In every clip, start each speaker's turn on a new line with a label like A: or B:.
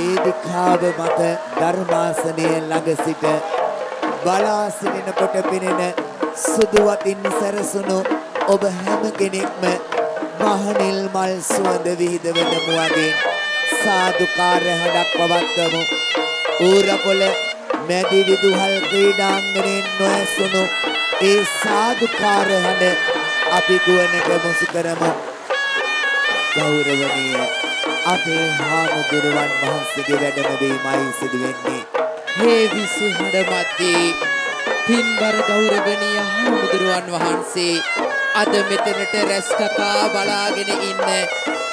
A: වේදිකාව මත ධර්මාසනයේ ළඟ සිට බලා සිටිනකොට පෙනෙන සුදු වතින් සැරසුණු ඔබ හැම කෙනෙක්ම මහනිල් මල් සුවඳ විහිදවන මුවගෙන් සාදුකාර හඬක් පවත්වමු. ඌරපොළ මැදි විදුහල් ක්‍රීඩාංගණයෙන් නොඇසුණු ඒ සාදුකාර හඬ අපි ගුවනට මුසු කරමු. ගෞරවනීය අපේ හාමුදුරුවන් වහන්සේගේ වැඩමවීමයි සිදු වෙන්නේ.
B: මේ විසු හඬ මැද්දේ පින්බර ගෞරවනීය හාමුදුරුවන් වහන්සේ අද මෙතනට රැස් කතා බලාගෙන ඉන්න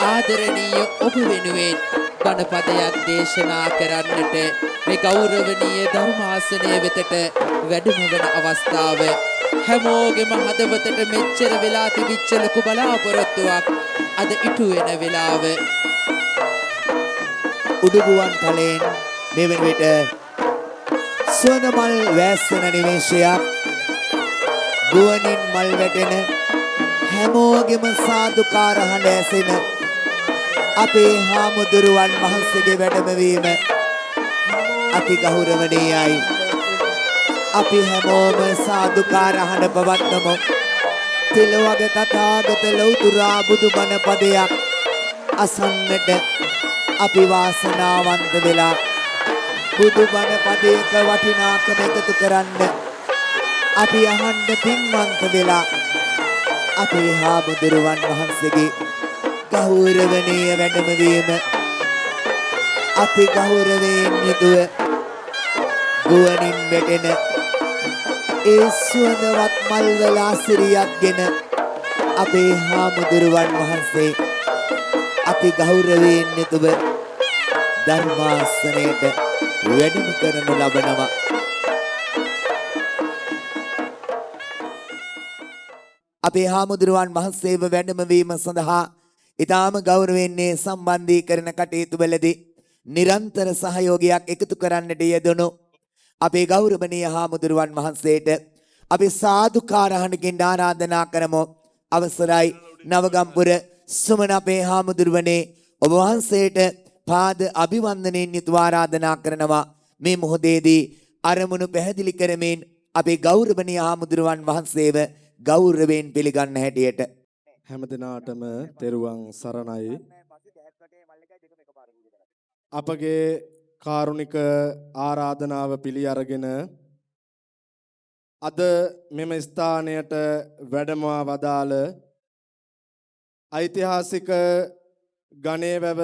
B: ආදරණීය ඔබ වෙනුවෙන් බණපදයක් දේශනා කරන්නට මේ ගෞරවනීය ධර්මාසනය වෙතට වැඩම වන අවස්ථාව හැමෝගෙම හදවතට මෙච්චර වෙලා තිබිච්ච ලොකු බලාපොරොත්තුවක් අද ඉටු වෙන වෙලාව.
A: උඩුගුවන් තලයෙන් මෙවන විට සුවඳ මල් වැස්සන නිමේෂයක් ගුවනින් මල් වැටෙන හැමෝගෙම සාදුකාර හඬ ඇසෙන අපේ හාමුදුරුවන් වහන්සේගේ වැඩමවීම අති ගෞරවනීයයි. අපි හැමෝම සාදුකාර හඬ පවත්වමු. තිලවග තථාගත ලෞතුරා බුදුබණ පදයක් අසන්නට අපි වාසනාවන්ත වෙලා බුදුබණ පදයක වටිනාකම එකතු කරන්න අපි අහන්න පින්වන්ත වෙලා අපේ හාමුදුරුවන් වහන්සේගේ ගෞරවනීය වැඩමවීම අති ගෞරවයෙන් යුතුව ගුවනින් වැටෙන ඒ සුවඳවත් මල්වල ආසිරියක්ගෙන අපේ හාමුදුරුවන් වහන්සේ අති ගෞරවයෙන් යුතුව ධර්මාසනයට වැඩම කරනු ලබනවා. අපේ හාමුදුරුවන් වහන්සේව වැඩමවීම සඳහා ඊටාම ගෞරවයෙන් සම්බන්ධීකරණ කටයුතු වලදී නිරන්තර සහයෝගයක් එකතු කරන්නට යෙදුණු අපේ ගෞරවනීය හාමුදුරුවන් වහන්සේට අපි සාදුකාර හඬකින් ආරාධනා කරමු. අවසරයි නවගම්පුර සුමන අපේ හාමුදුරුවනේ ඔබ වහන්සේට පාද අභිවන්දනයෙන් යුතුව ආරාධනා කරනවා. මේ මොහොතේදී අරමුණු පැහැදිලි කරමින් අපේ ගෞරවනීය හාමුදුරුවන් වහන්සේව ගෞරවයෙන් පිළිගන්න හැටියට
C: හැම දිනාටම තෙරුවන් සරණයි. අපගේ කාරුණික ආරාධනාව පිළි අරගෙන අද මෙම ස්ථානයට වැඩමවා වදාළ ඓතිහාසික ගණේවැව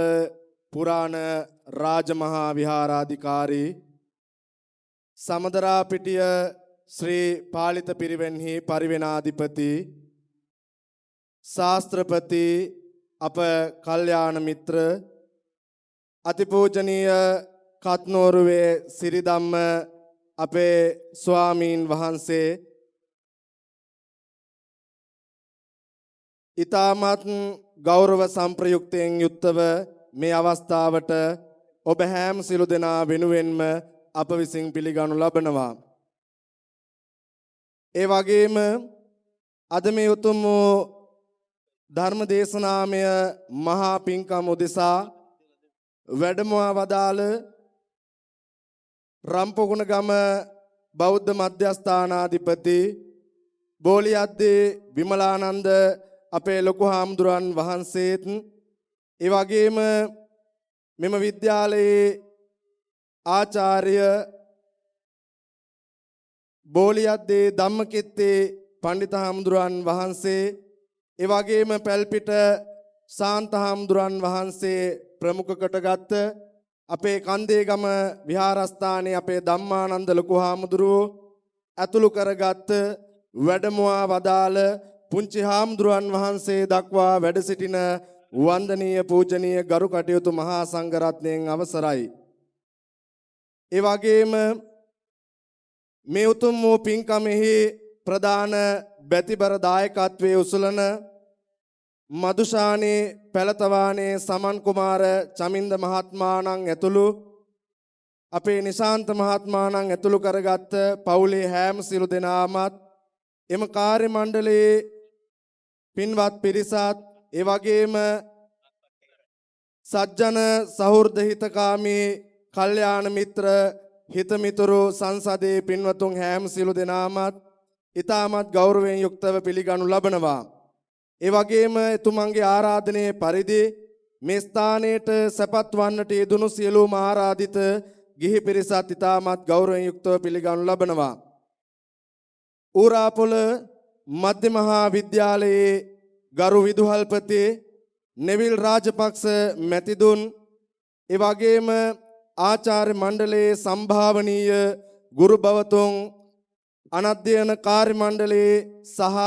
C: පුරාණ රාජමහා විහාරාධිකාරී සමදරාපිටිය ශ්‍රී පාලිත පිරිවෙන්හි පරිවෙනාධිපති ශාස්ත්‍රපති අප කල්යාණ මිත්‍ර අතිපූජනීය කත්නෝරුවේ සිරිධම්ම අපේ ස්වාමීන් වහන්සේ ඊ타මත් ගෞරව සම්ප්‍රයුක්තයෙන් යුක්තව මේ අවස්ථාවට ඔබ හැම සිළු දෙනා වෙනුවෙන්ම අප විසින් පිළිගනු ලබනවා. ඒ වගේම අද මේ උතුම් ධර්ම දේශනාමය මහා පින්කම් උදෙසා වැඩමවා වදාළ රම්පොකුණගම බෞද්ධ මධ්‍යස්ථානාධිපති බෝලියද්දේ විමලානන්ද අපේ ලොකු හාමුදුරන් වහන්සේත් ඒ වගේම මෙම විද්‍යාලයේ ආචාර්ය බෝලියද්දේ ධම්මකිත්තේ පණ්ඩිත හාමුදුරන් වහන්සේ ඒ වගේම පැල්පිට සාන්ත හාමුදුරන් වහන්සේ ප්‍රමුඛ කොටගත් අපේ කන්දේගම විහාරස්ථානයේ අපේ ධම්මානන්ද ලොකු හාමුදුරුවෝ ඇතුළු කරගත් වැඩමවා වදාළ පුංචි හාමුදුරන් වහන්සේ දක්වා වැඩ සිටින වන්දනීය පූජනීය ගරු කටයුතු මහා සංඝරත්නයෙන් අවසරයි. ඒ වගේම මේ උතුම් වූ පින්කමෙහි ප්‍රධාන බැතිබර දායකත්වයේ උසුලන මදුෂානේ පැලතවානේ සමන් කුමාර චමින්ද මහත්මාණන් ඇතුළු අපේ නිශාන්ත මහත්මාණන් ඇතුළු කරගත් පවුලේ හැම සිළු දෙනාමත් එම කාර්ය මණ්ඩලයේ පින්වත් පිරිසත් ඒ වගේම සජ්ජන සහෘද හිතකාමී කල්යාණ මිත්‍ර හිතමිතුරු සංසදේ පින්වතුන් හැම සියලු දෙනාමත් ඊටමත් ගෞරවයෙන් යුක්තව පිළිගනු ලබනවා. ඒ වගේම එතුමන්ගේ ආරාධනයේ පරිදි මේ ස්ථානයට සැපත් වන්නට යෙදුණු සියලුම ආරාධිත ගිහි පිරිසත් ඊටමත් ගෞරවයෙන් යුක්තව පිළිගනු ලබනවා. ඌරාපොළ මධ්‍ය මහා විද්‍යාලයේ ගරු විදුහල්පති නෙවිල් රාජපක්ෂ මැතිතුන් ඒ වගේම ආචාර්ය මණ්ඩලයේ සම්භාවනීය ගුරු භවතුන් අනධ්‍යයන කාර්ය මණ්ඩලයේ සහ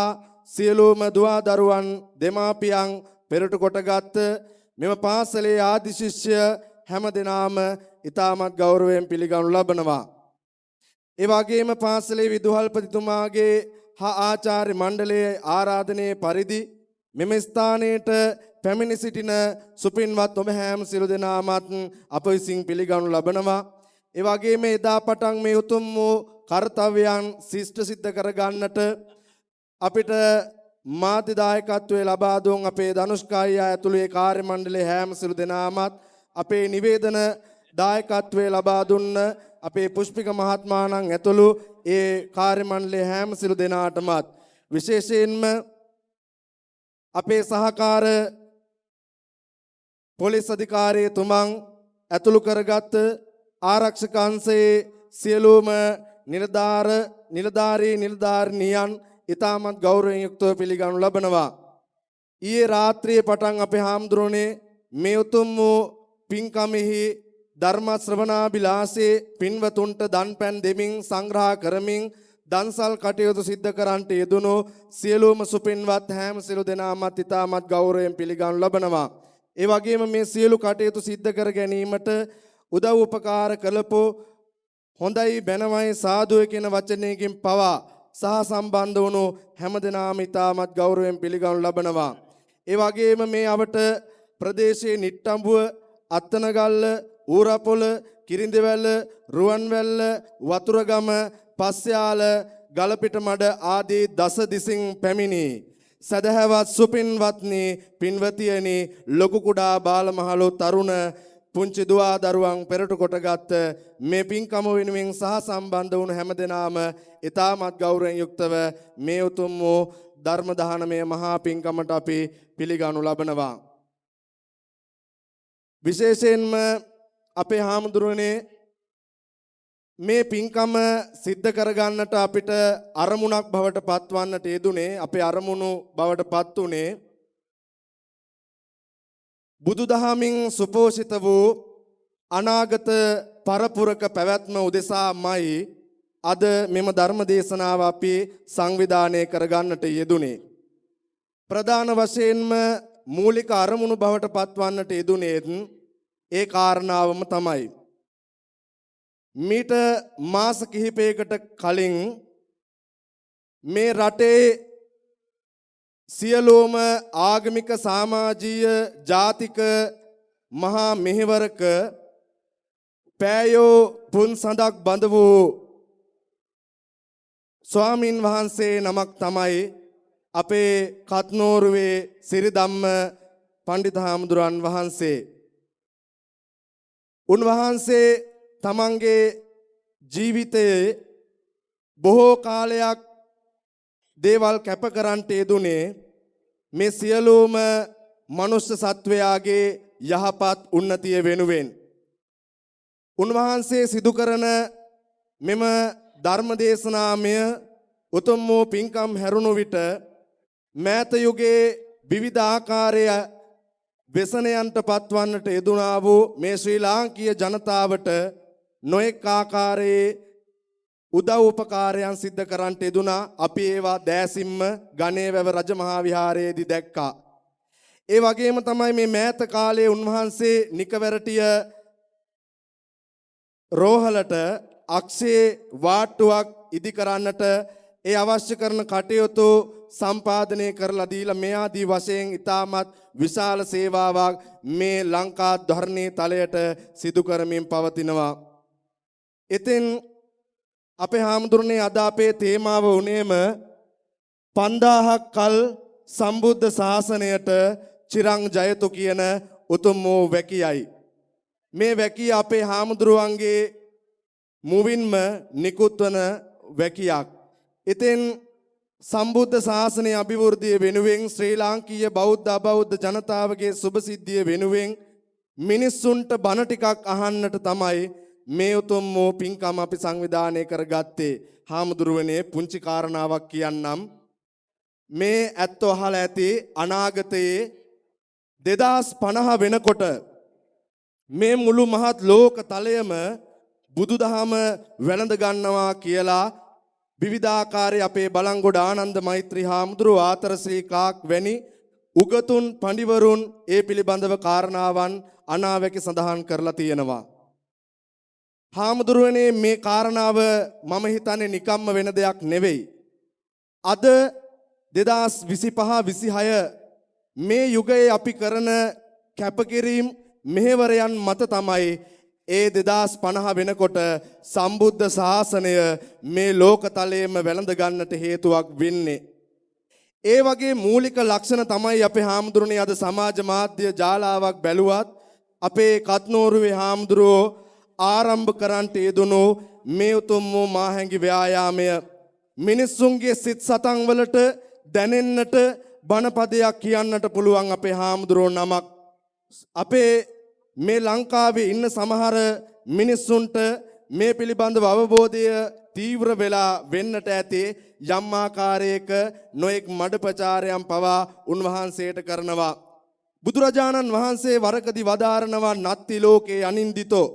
C: සියලුම දුවා දරුවන් දෙමාපියන් පෙරට කොටගත් මෙම පාසලේ ආදි ශිෂ්‍ය හැම දෙනාම ඊටමත් ගෞරවයෙන් පිළිගනු ලබනවා. ඒ වගේම පාසලේ විදුහල්පතිතුමාගේ හා ආචාර්ය මණ්ඩලයේ ආරාධනයේ පරිදි මෙම ස්ථානයට පැමිණ සිටින සුපින්වත් ඔබ හැම සියලු දෙනාමත් අප විසින් පිළිගනු ලබනවා. ඒ වගේම එදා පටන් මේ උතුම් වූ කාර්යයන් ශිෂ්ට සිද්ධ කර ගන්නට අපිට මාධ්‍ය දායකත්වයේ ලබා දුන් අපේ ධනුෂ්කායි ඇතුළු ඒ කාර්ය මණ්ඩලයේ හැම සියලු දෙනාමත් අපේ නිවේදන දායකත්වයේ ලබා දුන්න අපේ පුෂ්පික මහත්මාණන් ඇතුළු ඒ කාර්ය මණ්ඩලයේ හැම සියලු දෙනාටමත් විශේෂයෙන්ම අපේ සහකාර පොලිස් අධිකාරියතුමන් ඇතුළු කරගත් ආරක්ෂක අංශයේ සියලුම නිලධාරීනියන් ඊටමත් ගෞරවයෙන් යුක්තව පිළිගනු ලබනවා. ඊයේ රාත්‍රියේ පටන් අපේ හාමුදුරනේ මේ උතුම් වූ පින්කමෙහි ධර්ම ශ්‍රවණාබිලාසයේ පින්වතුන්ට දන්පැන් දෙමින් සංග්‍රහ කරමින් දන්සල් කටයුතු සිද්ධ කරන්නට යෙදුණු සියලුම සුපින්වත් හැම සියලු දෙනාමත් ඊටමත් ගෞරවයෙන් පිළිගනු ලබනවා. ඒ වගේම මේ සියලු කටයුතු සිද්ධ කර ගැනීමට උදව් උපකාර කළපු හොඳයි බැනවයි සාදුවේ කියන වචනයකින් පවා සහ සම්බන්ධ වුණු හැම දෙනාම ඊටමත් ගෞරවයෙන් පිළිගනු ලබනවා. ඒ වගේම මේ අවට ප්‍රදේශයේ නිට්ටඹුව අත්තනගල්ල ඌරපොළ කිරිඳිවැල රුවන්වැල්ල වතුරගම පස්යාල ගලපිට මඩ ආදී දස දිසින් පැමිණි සදහවත් සුපින්වත්නි පින්වතියනි ලොකු කුඩා බාලමහලු තරුණ පුංචි දුවා දරුවන් පෙරට කොටගත් මේ පින්කම වෙනුවෙන් සහ සම්බන්ධ වුණු හැමදෙනාම ඊටමත් ගෞරවයෙන් යුක්තව මේ උතුම් වූ ධර්ම දානමය මහා පින්කමට අපි පිළිගනු ලබනවා. විශේෂයෙන්ම අපේ හාමුදුරනේ මේ පින්කම සිද්ධ කරගන්නට අපිට අරමුණක් බවට පත්වන්නට යෙදුනේ අපේ අරමුණු බවට පත් උනේ බුදුදහමින් සුපෝෂිත වූ අනාගත පරපුරක පැවැත්ම උදෙසාමයි අද මෙම ධර්ම දේශනාව අපි සංවිධානය කරගන්නට යෙදුනේ. ප්‍රධාන වශයෙන්ම මූලික අරමුණු බවට පත්වන්නට යෙදුනේත් ඒ කාරණාවම තමයි. මීට මාස කිහිපයකට කලින් මේ රටේ සියලුම ආගමික සමාජීය ජාතික මහා මෙහෙවරක පෑයෝ පුන් සඳක් බඳ වූ ස්වාමින් වහන්සේ නමක් තමයි අපේ කත්නෝරුවේ සිරිධම්ම පණ්ඩිත හාමුදුරන් වහන්සේ. උන්වහන්සේ තමන්ගේ ජීවිතයේ බොහෝ කාලයක් දේවල් කැප කරන්නට යෙදුනේ මේ සියලුම මනුෂ්‍ය සත්වයාගේ යහපත් උන්නතිය වෙනුවෙන්. උන්වහන්සේ සිදු කරන මෙම ධර්ම දේශනාමය උතුම් වූ පින්කම් හැරුණු විට මෑත යුගයේ විවිධ ආකාරයේ ව්‍යසනයන්ට පත්වන්නට යෙදුනා වූ මේ ශ්‍රී ලාංකීය ජනතාවට නොඑක ආකාරයේ උදව් උපකාරයන් සිද්ධ කරන්නට යෙදුනා. අපි ඒවා දෑසින්ම ගණේවැව රජමහා විහාරයේදී දැක්කා. ඒ වගේම තමයි මේ මෑත කාලයේ උන්වහන්සේ නිකවැරටිය රෝහලට අක්ෂේ වාට්ටුවක් ඉදි කරන්නට ඒ අවශ්‍ය කරන කටයුතු සම්පාදනය කරලා දීලා මේ ආදී වශයෙන් ඉතාමත් විශාල සේවාවක් මේ ලංකා ධර්ණී තලයට සිදු කරමින් පවතිනවා. ඉතින් අපේ හාමුදුරනේ අද අපේ තේමාව උනේම 5000ක් කල් සම්බුද්ධ ශාසනයට චිරං ජයතු කියන උතුම් වූ වැකියයි. මේ වැකිය අපේ හාමුදුරුවන්ගේ මුවින්ම නිකුත් වන වැකියක්. ඉතින් සම්බුද්ධ ශාසනයේ අභිවෘද්ධිය වෙනුවෙන් ශ්‍රී ලාංකීය බෞද්ධ අබෞද්ධ ජනතාවගේ සුභසිද්ධිය වෙනුවෙන් මිනිස්සුන්ට බණ ටිකක් අහන්නට තමයි මේ උතුම් වූ පින්කම අපි සංවිධානය කරගත්තේ. හාමුදුරුවනේ පුංචි කාරණාවක් කියන්නම්. මේ ඇත්ත අහලා ඇති අනාගතයේ 2050 වෙනකොට මේ මුළු මහත් ලෝක තලයම බුදුදහම වැළඳ ගන්නවා කියලා විවිධාකාරයේ අපේ බලංගොඩ ආනන්ද මෛත්‍රී හාමුදුරුව ආතර ශ්‍රී කාක් වැනි උගතුන් පඬිවරුන් ඒ පිළිබඳව කාරණාවන් අනාවැකි සඳහන් කරලා තියෙනවා. හාමුදුරුවනේ මේ කාරණාව මම හිතන්නේ නිකම්ම වෙන දෙයක් නෙවෙයි. අද 2025-26 මේ යුගයේ අපි කරන කැපකිරීම මෙහෙවරයන් මත තමයි ඒ 2050 වෙනකොට සම්බුද්ධ ශාසනය මේ ලෝකතලයේම වැළඳ ගන්නට හේතුවක් වෙන්නේ. ඒ වගේ මූලික ලක්ෂණ තමයි අපේ හාමුදුරනේ අද සමාජ මාධ්‍ය ජාලාවක් බැලුවත් අපේ කත්නෝරුවේ හාමුදුරුවෝ ආරම්භ කරන්නට යෙදුණු මේ උතුම් වූ මාහැඟි ව්‍යායාමය මිනිස්සුන්ගේ සිත් සතන් වලට දැනෙන්නට බණපදයක් කියන්නට පුළුවන් අපේ හාමුදුරුවෝ නමක්. අපේ මේ ලංකාවේ ඉන්න සමහර මිනිස්සුන්ට මේ පිළිබඳව අවබෝධය තීව්‍ර වෙලා වෙන්නට ඇති යම් ආකාරයක නොඑක් මඩ ප්‍රචාරයන් පවා උන්වහන්සේට කරනවා. බුදුරජාණන් වහන්සේ වරකදී වදාරනවා නත්ති ලෝකේ අනින්දිතෝ,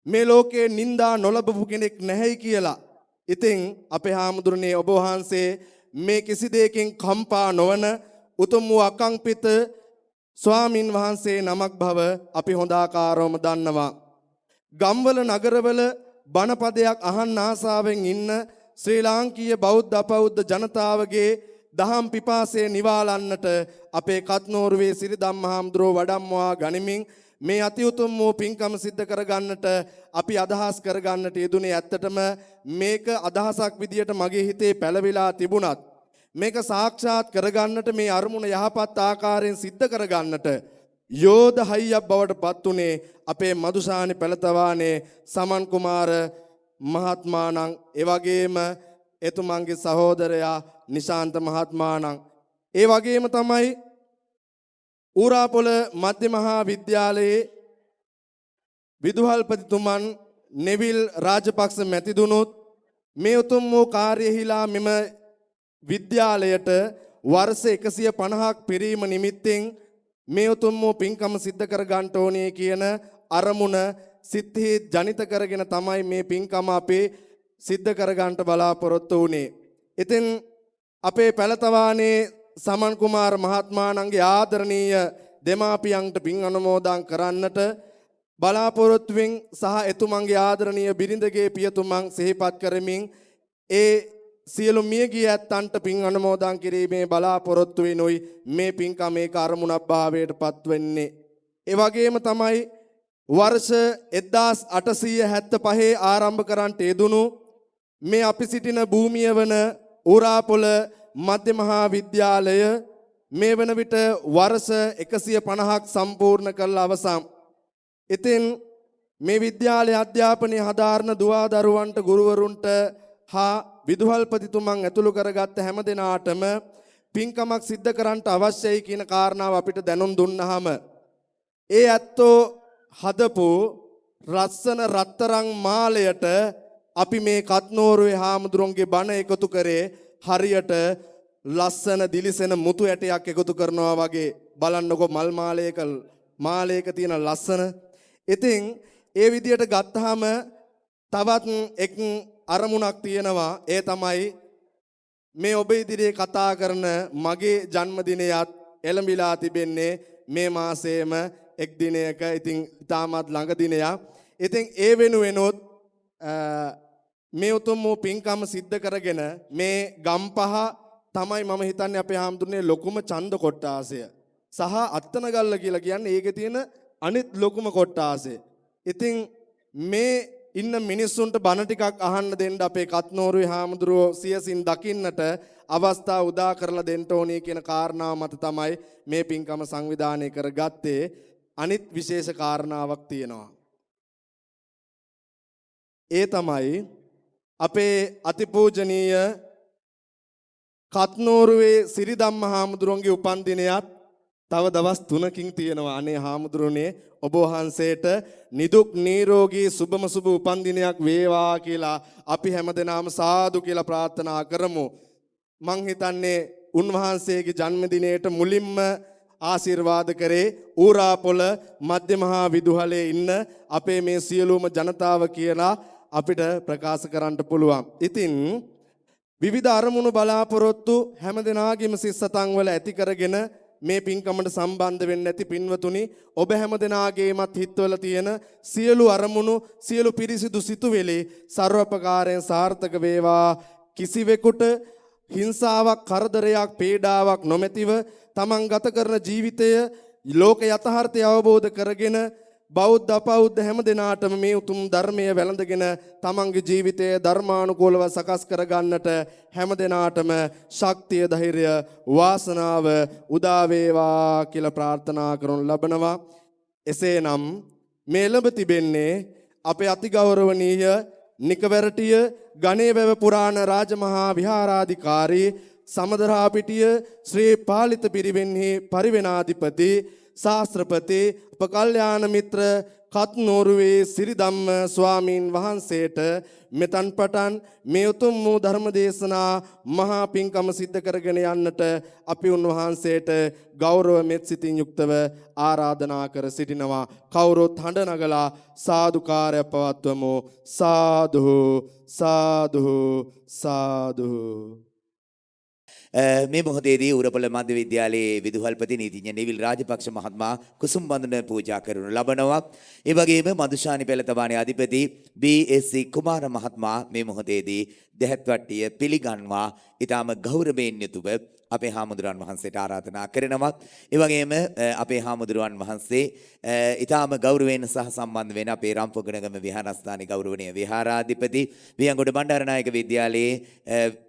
C: මේ ලෝකේ නිന്ദා නොලබපු කෙනෙක් නැහැයි කියලා. ඉතින් අපේ හාමුදුරනේ ඔබ වහන්සේ මේ කිසි දෙයකින් කම්පා නොවන උතුම් වූ අකංපිත ස්වාමින් වහන්සේ නමක් බව අපි හොඳාකාරවම දන්නවා. ගම්වල නගරවල බණපදයක් අහන්න ආසාවෙන් ඉන්න ශ්‍රී ලාංකීය බෞද්ධ අපෞද්ධ ජනතාවගේ දහම් පිපාසය නිවාලන්නට අපේ කත්නෝරුවේ සිරිදම්ම හාමුදුරුවෝ වඩම්මවා ගනිමින් මේ අති උතුම් වූ පින්කම සිද්ධ කරගන්නට අපි අදහස් කරගන්නට යෙදුනේ. ඇත්තටම මේක අදහසක් විදියට මගේ හිතේ පැලවිලා තිබුණත් මේක සාක්ෂාත් කරගන්නට මේ අරමුණ යහපත් ආකාරයෙන් සිද්ධ කරගන්නට යෝධ හයියක් බවට පත් උනේ අපේ මදුසානි පෙළතවානේ සමන් කුමාර මහත්මාණන්, ඒ වගේම එතුමන්ගේ සහෝදරයා නිශාන්ත මහත්මාණන්, ඒ වගේම තමයි ඌරාපොළ මධ්‍ය මහා විද්‍යාලයේ විදුහල්පතිතුමන් නෙවිල් රාජපක්ෂ මැතිතුනුත් මේ උතුම් වූ කාර්යහිලා මෙම විද්‍යාලයට වර්ෂ 150ක් පිරීම නිමිත්තෙන් මේ උතුම් වූ පින්කම සිද්ධ කර ගන්නට ඕනේ කියන අරමුණ සිත්හි ජනිත කරගෙන තමයි මේ පින්කම අපි සිද්ධ කර ගන්නට බලාපොරොත්තු වුණේ. ඉතින් අපේ පෙළතවානේ සමන් කුමාර මහත්මාණන්ගේ ආදරණීය දෙමාපියන්ට පින් අනුමෝදන් කරන්නට බලාපොරොත්තුවෙන් සහ එතුමන්ගේ ආදරණීය බිරිඳගේ පියතුමන් සිහිපත් කරමින් ඒ සියලු මියගිය ඇත්තන්ට පින් අනුමෝදන් කිරීමේ බලාපොරොත්තු වෙනුයි මේ පින්කම ඒක අරමුණක් භාවයට පත්වෙන්නේ. ඒ වගේම තමයි වර්ෂ 1875 ආරම්භ කරන්නට යෙදුණු මේ අපි සිටින භූමිය වන ඌරාපොළ මධ්‍ය මහා විද්‍යාලය මේ වන විට වර්ෂ 150ක් සම්පූර්ණ කළ අවසන්. ඉතින් මේ විද්‍යාලයේ අධ්‍යාපනය හදාරන දුවා දරුවන්ට ගුරුවරුන්ට හා විදුහල්පතිතුමන් ඇතුළු කරගත්ත හැම දෙනාටම පින්කමක් සිද්ධ කරන්නට අවශ්‍යයි කියන කාරණාව අපිට දැනුම් දුන්නාම ඒ ඇත්තෝ හදපු රස්සන රත්තරන් මාලයට අපි මේ කත්නෝරුවේ හාමුදුරන්ගේ බණ එකතු කරේ හරියට ලස්සන දිලිසෙන මුතු ඇටයක් එකතු කරනවා වගේ. බලන්නකො මල් මාලයක තියෙන ලස්සන. ඉතින් ඒ විදියට ගත්තාම තවත් එක් අරමුණක් තියෙනවා. ඒ තමයි මේ ඔබ ඉදිරියේ කතා කරන මගේ ජන්මදිනයත් එළඹිලා තිබෙන්නේ මේ මාසයේම එක් දිනයක. ඉතින් ඉතාමත් ළඟ දිනයක්. ඉතින් ඒ වෙනුවෙනොත් මේ උතුම් වූ පින්කම සිද්ධ කරගෙන මේ ගම්පහ තමයි මම හිතන්නේ අපේ හාමුදුරනේ ලොකුම ඡන්ද කොට්ටාසය සහ අත්තනගල්ල කියලා කියන්නේ ඒකේ තියෙන අනිත් ලොකුම කොට්ටාසය. ඉතින් මේ ඉන්න මිනිස්සුන්ට බණ ටිකක් අහන්න දෙන්න අපේ කත්නෝරුවේ හාමුදුරුවෝ සියසින් දකින්නට අවස්ථාව උදා කරලා දෙන්න ඕනේ කියන කාරණාව මත තමයි මේ පින්කම සංවිධානය කරගත්තේ. අනිත් විශේෂ කාරණාවක් තියෙනවා. ඒ තමයි අපේ අතිපූජනීය කත්නෝරුවේ සිරිධම්ම හාමුදුරුවන්ගේ උපන්දිනයත් තව දවස් 3කින් තියෙනවා. අනේ හාමුදුරනේ ඔබ වහන්සේට නිදුක් නිරෝගී සුබම සුබ උපන්දිනයක් වේවා කියලා අපි හැමදෙනාම සාදු කියලා ප්‍රාර්ථනා කරමු. මං හිතන්නේ උන්වහන්සේගේ ජන්මදිනයට මුලින්ම ආශිර්වාද කරේ ඌරාපොළ මධ්‍ය මහා විදුහලේ ඉන්න අපේ මේ සියලුම ජනතාව කියලා අපිට ප්‍රකාශ කරන්න පුළුවන්. ඉතින් විවිධ අරමුණු බලාපොරොත්තු හැමදෙනාගේම සිස්සතන් වල ඇති කරගෙන මේ පින්කමට සම්බන්ධ වෙන්න ඇති පින්වතුනි, ඔබ හැමදෙනාගේමත් හිතවල තියෙන සියලු අරමුණු සියලු පිරිසිදු සිතුවිලි ਸਰවපකාරයෙන් සාර්ථක වේවා. කිසිවෙකුට හිංසාවක් කරදරයක් පීඩාවක් නොමැතිව තමන් ගත කරන ජීවිතය ලෝක යථාර්ථය අවබෝධ කරගෙන බෞද්ධ අපෞද්ධ හැම දිනාටම මේ උතුම් ධර්මය වැළඳගෙන තමන්ගේ ජීවිතය ධර්මානුකූලව සකස් කරගන්නට හැම දිනාටම ශක්තිය ධෛර්යය වාසනාව උදා වේවා කියලා ප්‍රාර්ථනා කරනු ලබනවා. එසේනම් මේ ලැබ තිබෙන්නේ අපේ අතිගෞරවනීය නිකවැරටිය ගණේවැව පුරාණ රාජමහා විහාරාධිකාරී සමදරාපිටිය ශ්‍රී පාලිත පිරිවෙන්හි පරිවෙනාධිපති ශාස්ත්‍රපති අපකල්යාණ මිත්‍ර කත්නෝරුවේ සිරිධම්ම ස්වාමීන් වහන්සේට මෙතන් පටන් මේ උතුම් වූ ධර්ම දේශනා මහා පින්කම සිද්ධ කරගෙන යන්නට අපි උන්වහන්සේට ගෞරව මෙත් සිතින් යුක්තව ආරාධනා කර සිටිනවා. කවුරුත් හඬ නගලා සාදුකාරය පවත්වමු. සාදු සාදු සාදු.
A: මේ මොහොතේදී උරපොළ මධ්‍ය විද්‍යාලයේ විදුහල්පති නීතිඥ නිවිල් රාජපක්ෂ මහත්මයා කුසුම් බඳුන පූජා කරනු ලබනවා. ඒ වගේම මදුශානි පෙළතවානේ අධිපති බී.එස්.සී. කුමාර මහත්මයා මේ මොහොතේදී දෙහත්වට්ටිය පිළිගන්වා ඊටම ගෞරවයෙන් යුතුව අපේ හාමුදුරන් වහන්සේට ආරාධනා කරනවා. ඒ වගේම අපේ හාමුදුරන් වහන්සේ ඊටම ගෞරවයෙන් සහ සම්බන්ධ වෙන අපේ රම්පොගණගම විහාරස්ථානයේ ගෞරවනීය විහාරාධිපති වියංගොඩ බණ්ඩාරනායක විද්‍යාලයේ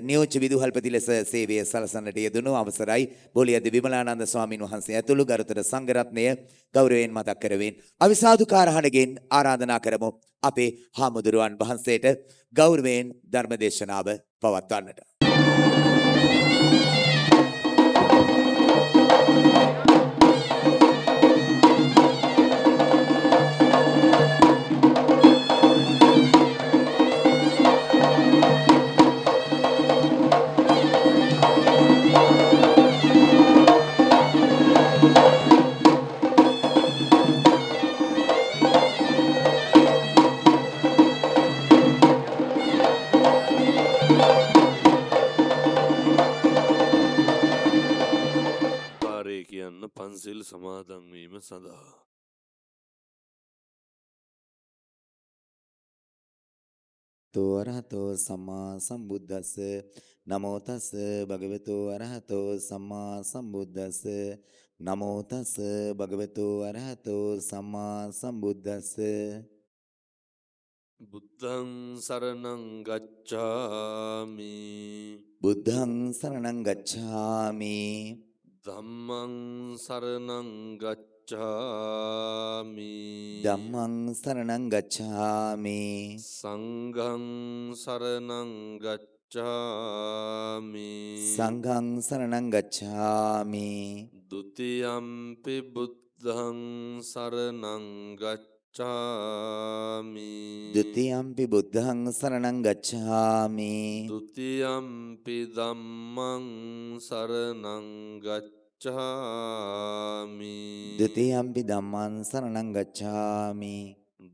A: නියෝජ්‍ය විදුහල්පති ලෙස සේවය සලසන්නට යෙදුණු අවසරයි බෝලියද්ද විමලානන්ද ස්වාමීන් වහන්සේ ඇතුළු ගරුතර සංඝරත්නය ගෞරවයෙන් මතක් කරමින් අපි සාදුකාරහණගෙන් ආරාධනා කරමු අපේ හාමුදුරුවන් වහන්සේට ගෞරවයෙන් ධර්ම දේශනාව පවත්වන්නට.
D: පන්සිල් සමාදන් වීම සඳහා
A: අරහතෝ සම්මා සම්බුද්දස්ස නමෝ තස් භගවතු අරහතෝ සම්මා සම්බුද්දස්ස නමෝ තස් භගවතු අරහතෝ සම්මා සම්බුද්දස්ස.
D: බුද්ධං සරණං ගච්ඡාමි
A: බුද්ධං සරණං ගච්ඡාමි
D: ධම්මං සරණං ගච්ඡාමි
A: ධම්මං සරණං ගච්ඡාමි
D: සංඝං සරණං ගච්ඡාමි
A: සංඝං සරණං ගච්ඡාමි
D: ဒ ුතියම්පි බුද්ධං සරණං ගච්ඡාමි
A: ဒ ුතියම්පි බුද්ධං සරණං ගච්ඡාමි
D: ဒ ුතියම්පි ධම්මං සරණං ගච්ඡාමි
A: ဒ ුතියම්පි ධම්මං සරණං ගච්ඡාමි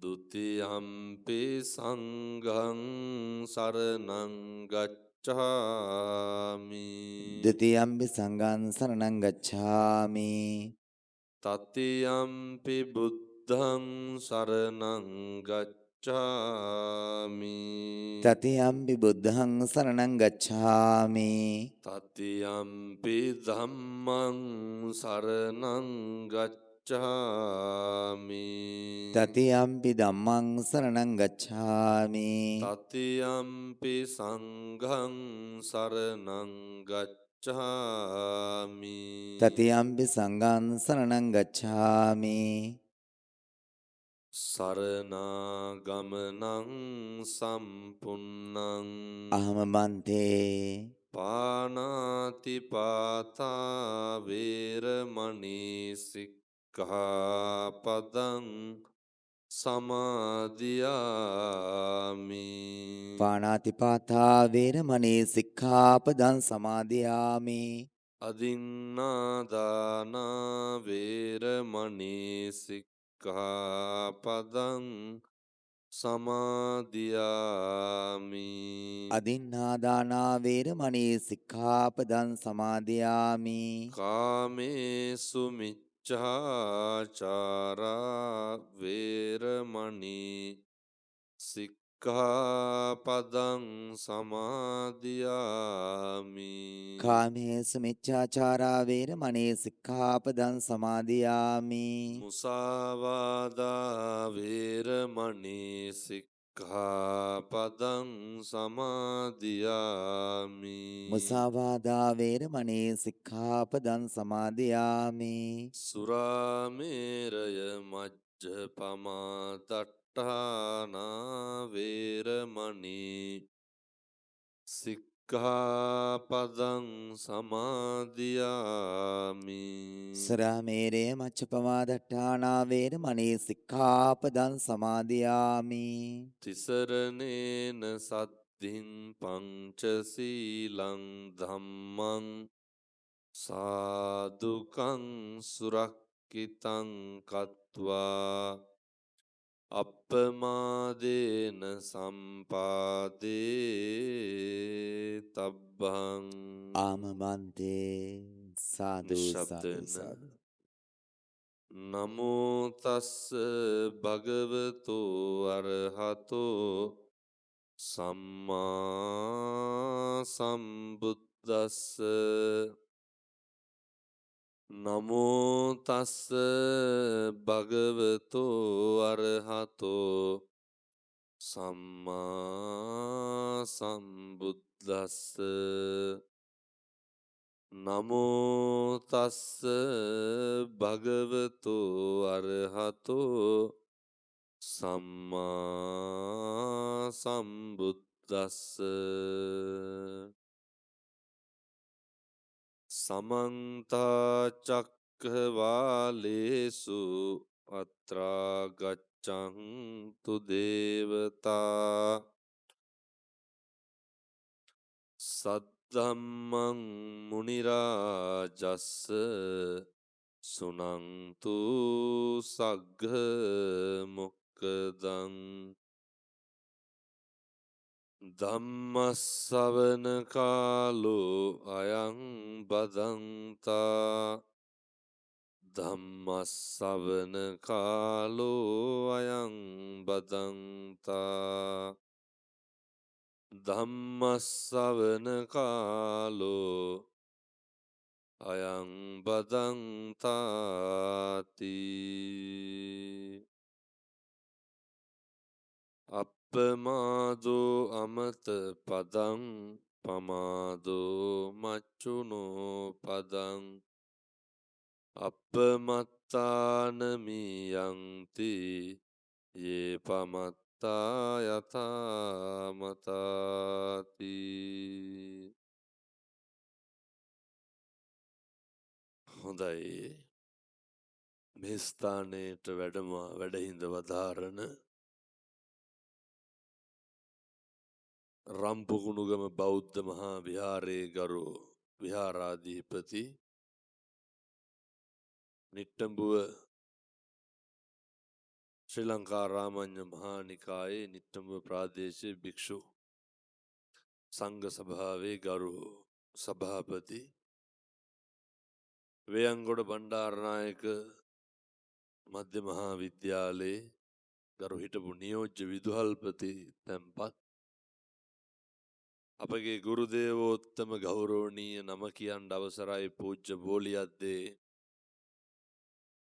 D: ဒ ුතියම්පි සංඝං සරණං ගච්ඡාමි
A: ဒ ුතියම්පි සංඝං සරණං ගච්ඡාමි
D: තතියම්පි බුද්ධං සරණං ගච්ඡාමි
A: තතියම්පි බුද්ධං සරණං ගච්ඡාමි
D: තතියම්පි ධම්මං සරණං ගච්ඡාමි
A: තතියම්පි ධම්මං සරණං ගච්ඡාමි
D: තතියම්පි සංඝං සරණං ගච්ඡාමි ගච්ඡාමි
A: තතියම්පි සංඝං සරණං ගච්ඡාමි.
D: සරණාගමනං සම්පුන්නං
A: අහම බන්තේ
D: පානාතිපාතා වේරමණී සික්ඛාපදං සමාදියාමි
A: පාණාතිපාතා වේරමණී සික්ඛාපදං සමාදියාමි.
D: අදින්නාදානා වේරමණී සික්ඛාපදං සමාදියාමි
A: අදින්නාදානා වේරමණී සික්ඛාපදං සමාදියාමි.
D: කාමේසු මිච්ඡාචාරා වේරමණී සික්ඛාපදං සමාදියාමි
A: කාමේසු මිච්ඡාචාරා වේරමණී සික්ඛාපදං සමාදියාමි.
D: මුසාවාදා වේරමණී සික්ඛාපදං සමාදියාමි
A: මුසාවාදා වේරමණී සික්ඛාපදං සමාදියාමි.
D: සුරාමේරය මජ්ජපමා දට්ඨානා වේරමණී සික්ඛාපදං සමාදියාමි
A: සරාමේරය මච්චපමාදට්ඨානා වේරමණී සික්ඛාපදං සමාදියාමි.
D: තිසරණේන සද්ධින් පංචසීලං ධම්මං සාදුකං සුරක්කිතං කତ୍වා අප්පමාදේන සම්පාදේ තබ්බං
A: ආමබන්තේ සාදු සාදු
D: නිශ්ශබ්දයෙන්
A: සාදු.
D: නමෝ තස්ස භගවතු අරහතෝ සම්මා සම්බුද්දස්ස නමෝ තස්ස භගවතු අරහතෝ සම්මා සම්බුද්දස්ස නමෝ තස්ස භගවතු අරහතෝ සම්මා සම්බුද්දස්ස සමන්ත චක්ඛවාලේසු අත්‍රා ගච්ඡන්තු දේවතා සද්ධම්මං මුනි රාජස්ස සුනන්තු සග්ග මොක්ඛදං ධම්මස්සවන කාලෝ අයං බදන්තා ධම්මස්සවන කාලෝ අයං බදන්තා ධම්මස්සවන කාලෝ අයං බදන්තාති අප්පමාදෝ අමත පදං පමාදෝ මච්චුනෝ පදං අප්පමත්තානමියන්ති යේ පමත්තා යථාමතාති හොඳයි මේ ස්ථානයට වැඩහිඳ වදාරන රම්පුකුණුගම බෞද්ධ මහා විහාරයේ ගරු විහාරාධිපති නිට්ටඹුව ශ්‍රී ලංකා රාමඤ්ඤ මහා නිකායේ නිට්ටඹුව ප්‍රාදේශීය භික්ෂු සංඝ සභාවේ ගරු සභාපති වේයන්ගොඩ බණ්ඩාරනායක මධ්‍ය මහා විද්‍යාලයේ ගරු හිටපු නියෝජ්‍ය විදුහල්පති තැන්පත් අපගේ ගුරු දේවෝත්තම ගෞරවනීය නම කියන්න අවසරයි පූජ්‍ය බෝලියද්දේ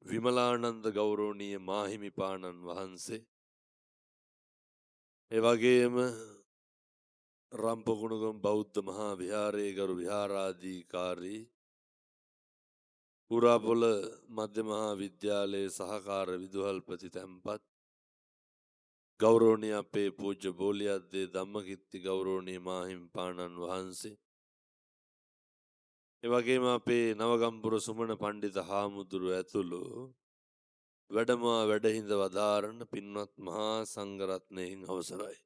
D: විමලානන්ද ගෞරවනීය මාහිමිපාණන් වහන්සේ ඒ වගේම රම්පකුණුගම් බෞද්ධ මහා විහාරයේ ගරු විහාරාධිකාරී පුරාපොළ මධ්‍ය මහා විද්‍යාලයේ සහකාර විදුහල්පති තැන්පත් ගෞරවනීය අපේ පූජ්‍ය බෝලියද්දේ ධම්මකිත්ති ගෞරවනීය මාහිම්පාණන් වහන්සේ එවැගේම අපේ නවගම්පුර සුමන පණ්ඩිත හාමුදුරුව ඇතුළු වැඩමවා වැඩහිඳ වදාරන පින්වත් මහා සංඝරත්නයෙන් අවසරයි.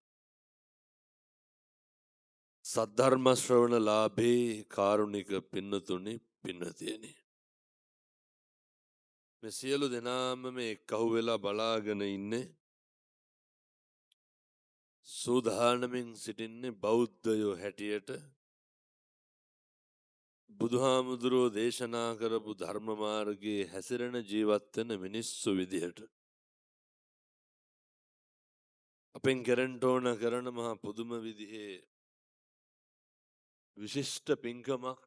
D: සද්ධර්ම ශ්‍රවණ ලාභේ කාරුණික පින්නතුනි පින්නතියනි. මේ සියලු දෙනාම මේ කහු වෙලා බලාගෙන ඉන්නේ සූදානමින් සිටින්නේ බෞද්ධයෝ හැටියට බුදුහාමුදුරුවෝ දේශනා කරපු ධර්ම මාර්ගයේ හැසිරෙන ජීවත් වෙන මිනිස්සු විදිහට අපෙන් කෙරෙන්න ඕන කරන මහා පුදුම විදිහේ විශිෂ්ට පින්කමක්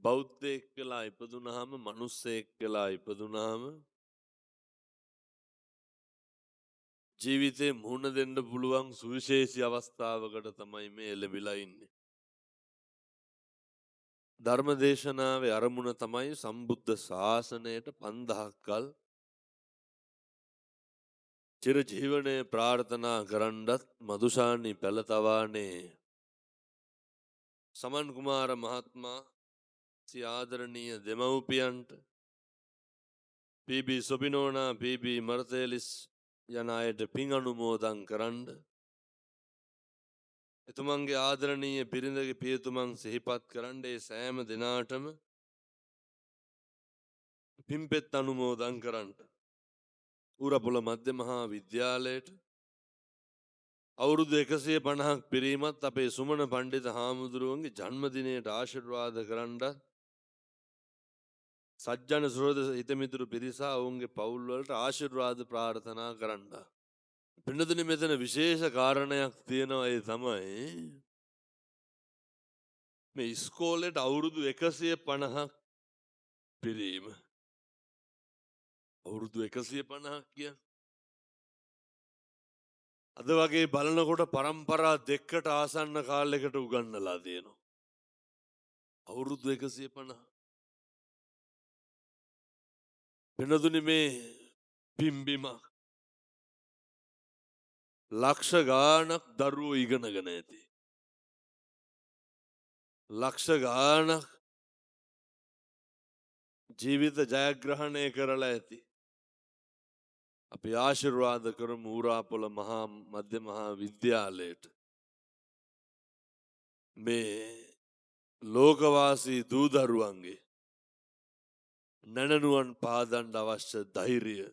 D: බෞද්ධයෙක් වෙලා ඉපදුනහම මනුස්සයෙක් වෙලා ඉපදුනහම ජීවිතේ මුහුණ දෙන්න පුළුවන් සුවිශේෂී අවස්ථාවකට තමයි මේ ලැබිලා ඉන්නේ. ධර්ම දේශනාවේ අරමුණ තමයි සම්බුද්ධ ශාසනයට 5000ක් කල් චිර ජීවනයේ ප්‍රාර්ථනා කරන්නත් මදුශානි පෙළතවානේ සමන් කුමාර මහත්මයා සිය ආදරණීය දෙමව්පියන්ට පී.බී. සොබිනෝනා පී.බී. මර්තේලිස් යන අයට පින් අනුමෝදන් කරන්න එතුමන්ගේ ආදරණීය බිරිඳගේ පියතුමන් සිහිපත් කරන්න ඒ සෑම දිනාටම පින්පෙත් අනුමෝදන් කරන්න ඌරපොළ මධ්‍ය මහා විද්‍යාලයට අවුරුදු 150ක් පිරීමත් අපේ සුමන පණ්ඩිත හාමුදුරුවන්ගේ ජන්මදිනයට ආශිර්වාද කරන්නත් සජ්ජන සුරද හිතමිතුරු පිරිසා ඔවුන්ගේ පවුල් වලට ආශිර්වාද ප්‍රාර්ථනා කරන්න. පින්නතුනි මෙතන විශේෂ කාරණයක් තියෙනවා ඒ තමයි මේ ඉස්කෝලේට අවුරුදු 150ක් පිරීම. අවුරුදු 150ක් කියන්නේ අද වගේ බලනකොට පරම්පරා දෙකකට ආසන්න කාලයකට උගන්වලා තියෙනවා. අවුරුදු 150. වෙනදුනි මේ පිම්බිමක් ලක්ෂ ගාණක් දරුවෝ ඉගෙනගෙන ඇති. ලක්ෂ ගාණක් ජීවිත ජයග්‍රහණය කරලා ඇති. අපි ආශිර්වාද කරමු ඌරාපොළ මහා මධ්‍ය මහා විද්‍යාලයට මේ ලෝකවාසී දූ දරුවන්ගේ නැනනුවන් පාදන්න අවශ්‍ය ධෛර්යය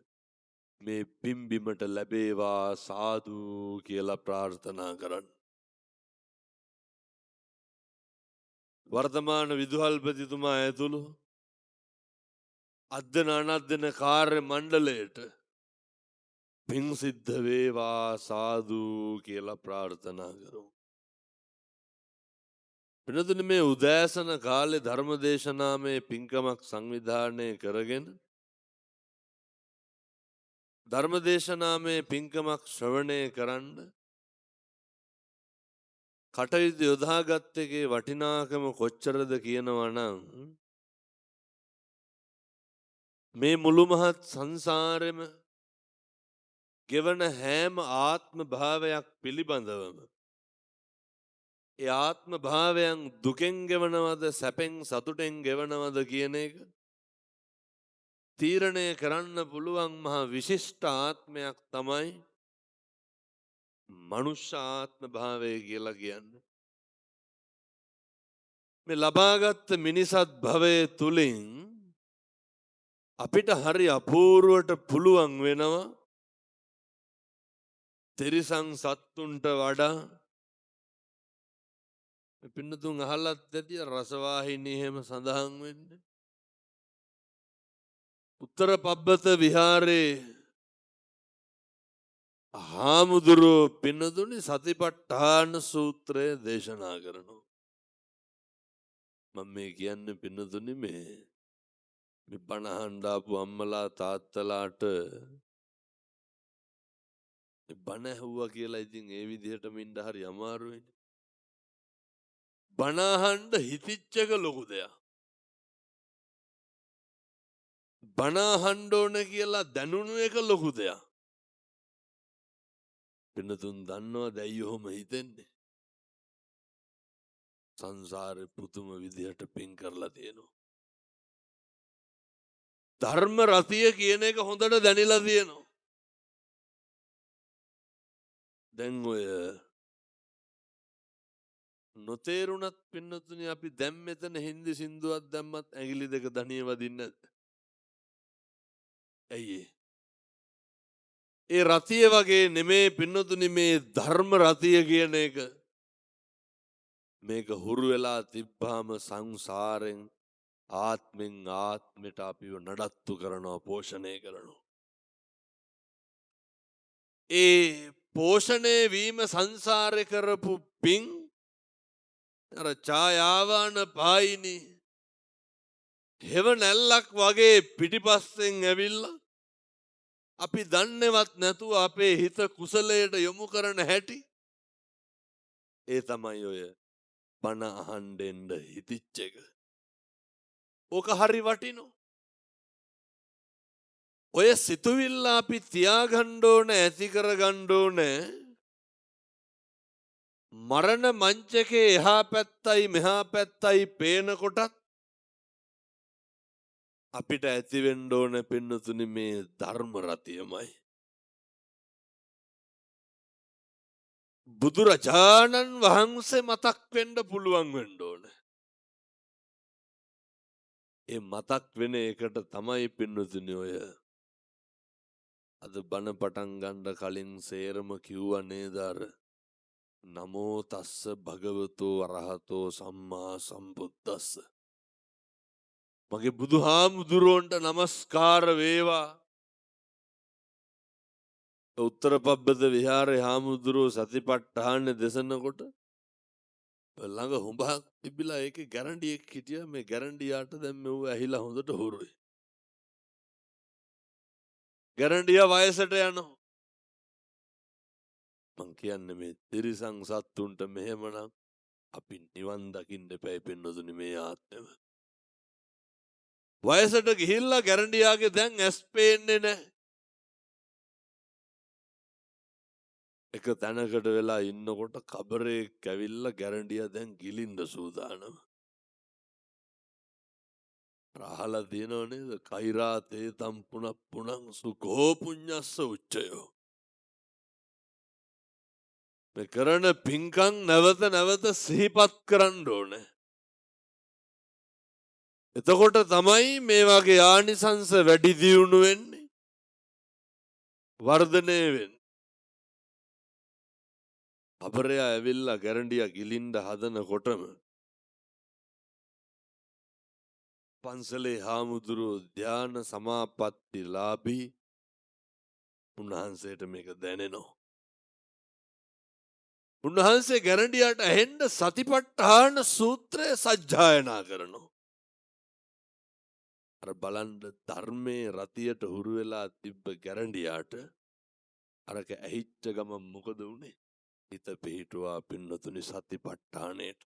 D: මේ පිම්බිමට ලැබේවා සාදු කියලා ප්‍රාර්ථනා කරන්න. වර්තමාන විදුහල්පතිතුමා ඇතුළු අධ්‍යන අනධ්‍යන කාර්ය මණ්ඩලයට පින් සිද්ධ වේවා සාදු කියලා ප්‍රාර්ථනා කරමු. වෙනතුනි මේ උදෑසන කාලේ ධර්ම දේශනාමය පින්කමක් සංවිධානය කරගෙන ධර්ම දේශනාමය පින්කමක් ශ්‍රවණය කරන්න කටයුතු යොදාගත් එකේ වටිනාකම කොච්චරද කියනවා නම් මේ මුළු මහත් සංසාරෙම ගෙවන හැම ආත්ම භාවයක් පිළිබඳවම ඒ ආත්ම භාවයන් දුකෙන් ගෙවනවද සැපෙන් සතුටෙන් ගෙවනවද කියන එක තීරණය කරන්න පුළුවන් මහා විශිෂ්ට ආත්මයක් තමයි මනුෂ්‍ය ආත්ම භාවය කියලා කියන්නේ. මේ ලබාගත් මිනිසත් භවයේ තුලින් අපිට හරි අපූර්වට පුළුවන් වෙනවා තිරිසන් සත්තුන්ට වඩා පින්නතුන් අහලත් ඇති රසවාහිනී එහෙම සඳහන් වෙන්නේ උත්තර පබ්බත විහාරේ හාමුදුරුවෝ පින්නතුනි සතිපට්ඨාන සූත්‍රය දේශනා කරනවා. මම මේ කියන්නේ පින්නතුනි මේ බණ අහන්න ආපු අම්මලා තාත්තලාට බණ ඇහුවා කියලා ඉතින් ඒ විදිහටම ඉන්න හරි අමාරුයිනේ. බනහන්ඩ හිතිච්චක ලොකු දෙයක්. බනාහන්ඩෝන කියලා දැනුණු එක ලොකු දෙයක්. පිනතුන් දන්නවා දැයි ඔහොම හිතෙන්නේ. සංසාරෙ පුදුම විදිහට පින් කරලා තියෙනවා. ධර්ම රතිය කියන එක හොඳට දැනිලා තියෙනවා. දැන් ඔය නොතේරුණත් පින්නතුනි අපි දැන් මෙතන හින්දි සින්දුවක් දැම්මත් ඇඟිලි දෙක දණිය වදින්නේ නැද්ද? ඇයි ඒ රතිය වගේ නෙමේ පින්නතුනි මේ ධර්ම රතිය කියන එක. මේක හුරු වෙලා තිබ්බාම සංසාරෙන් ආත්මෙන් ආත්මෙට අපිව නඩත්තු කරනවා, පෝෂණය කරනවා. ඒ පෝෂණය වීම සංසාරය කරපු පින් අර ඡායාවාන පායිනි හෙව නැල්ලක් වගේ පිටිපස්සෙන් ඇවිල්ලා අපි දන්නේවත් නැතුව අපේ හිත කුසලයට යොමු කරන හැටි. ඒ තමයි ඔය බණ අහන්න එන්න හිතිච්ච එක. ඕක හරි වටිනෝ. ඔය සිතුවිල්ල අපි තියාගන්න ඕන, ඇති කරගන්න ඕන. මරණ මංචකේ එහා පැත්තයි මෙහා පැත්තයි පේනකොටත් අපිට ඇති වෙන්න ඕන පින්නතුනි මේ ධර්ම රතියමයි. බුදුරජාණන් වහන්සේ මතක් වෙන්න පුළුවන් වෙන්න ඕන. ඒ මතක් වෙන එකට තමයි පින්නතුනි ඔය අද බණ පටන් ගන්න කලින් සේරම කිව්වා නේද අර නමෝ තස්ස භගවතෝ අරහතෝ සම්මා සම්බුද්දස්ස. මගේ බුදුහාමුදුරුවන්ට නමස්කාර වේවා. උත්තර පබ්බත විහාරේ හාමුදුරුවෝ සතිපට්ඨාන දෙසනකොට ළඟ හුඹක් තිබිලා ඒකේ ගැරන්ඩියෙක් හිටියා. මේ ගැරන්ඩියාට දැන් මෙව ඇහිලා හොඳට හුරුයි. ගැරන්ඩියා වයසට යනවා. මං කියන්නේ මේ තිරිසන් සත්තුන්ට මෙහෙමනම් අපි නිවන් දකින්න එපා පින්නතුනි මේ ආත්මෙම. වයසට ගිහිල්ලා ගැරන්ඩියාගේ දැන් ඇස් පේන්නේ නැහැ. එක තැනකට වෙලා ඉන්නකොට කබරේක් ඇවිල්ලා ගැරන්ඩියා දැන් ගිලින්න සූදානම්. අහලා තියෙනව නේද? කෛරාතේ තම් පුනප්පුනං සුඛෝ පුඤ්ඤස්ස උච්චයෝ. මේ කරන පින්කම් නැවත නැවත සිහිපත් කරන්න ඕනේ. එතකොට තමයි මේ වගේ ආනිසංස වැඩි දියුණු වෙන්නේ, වර්ධනය වෙන්නේ. අපරයා ඇවිල්ලා ගැරන්ඩියා ගිලින්න හදනකොටම පන්සලේ හාමුදුරුවෝ ධ්‍යාන සමාපatti ලාභී උන්වහන්සේට මේක දැනෙනවා. උන්වහන්සේ ගැරන්ඩියාට ඇහෙන්න සතිපට්ඨාන සූත්‍රය සජ්ජායනා කරනවා. අර බලන්න ධර්මයේ රතියට හුරු වෙලා තිබ්බ ගැරන්ඩියාට අරක ඇහිච්ච ගමන් මොකද වුනේ? හිත පිහිටුවා පින්නතුනි සතිපට්ඨානයට.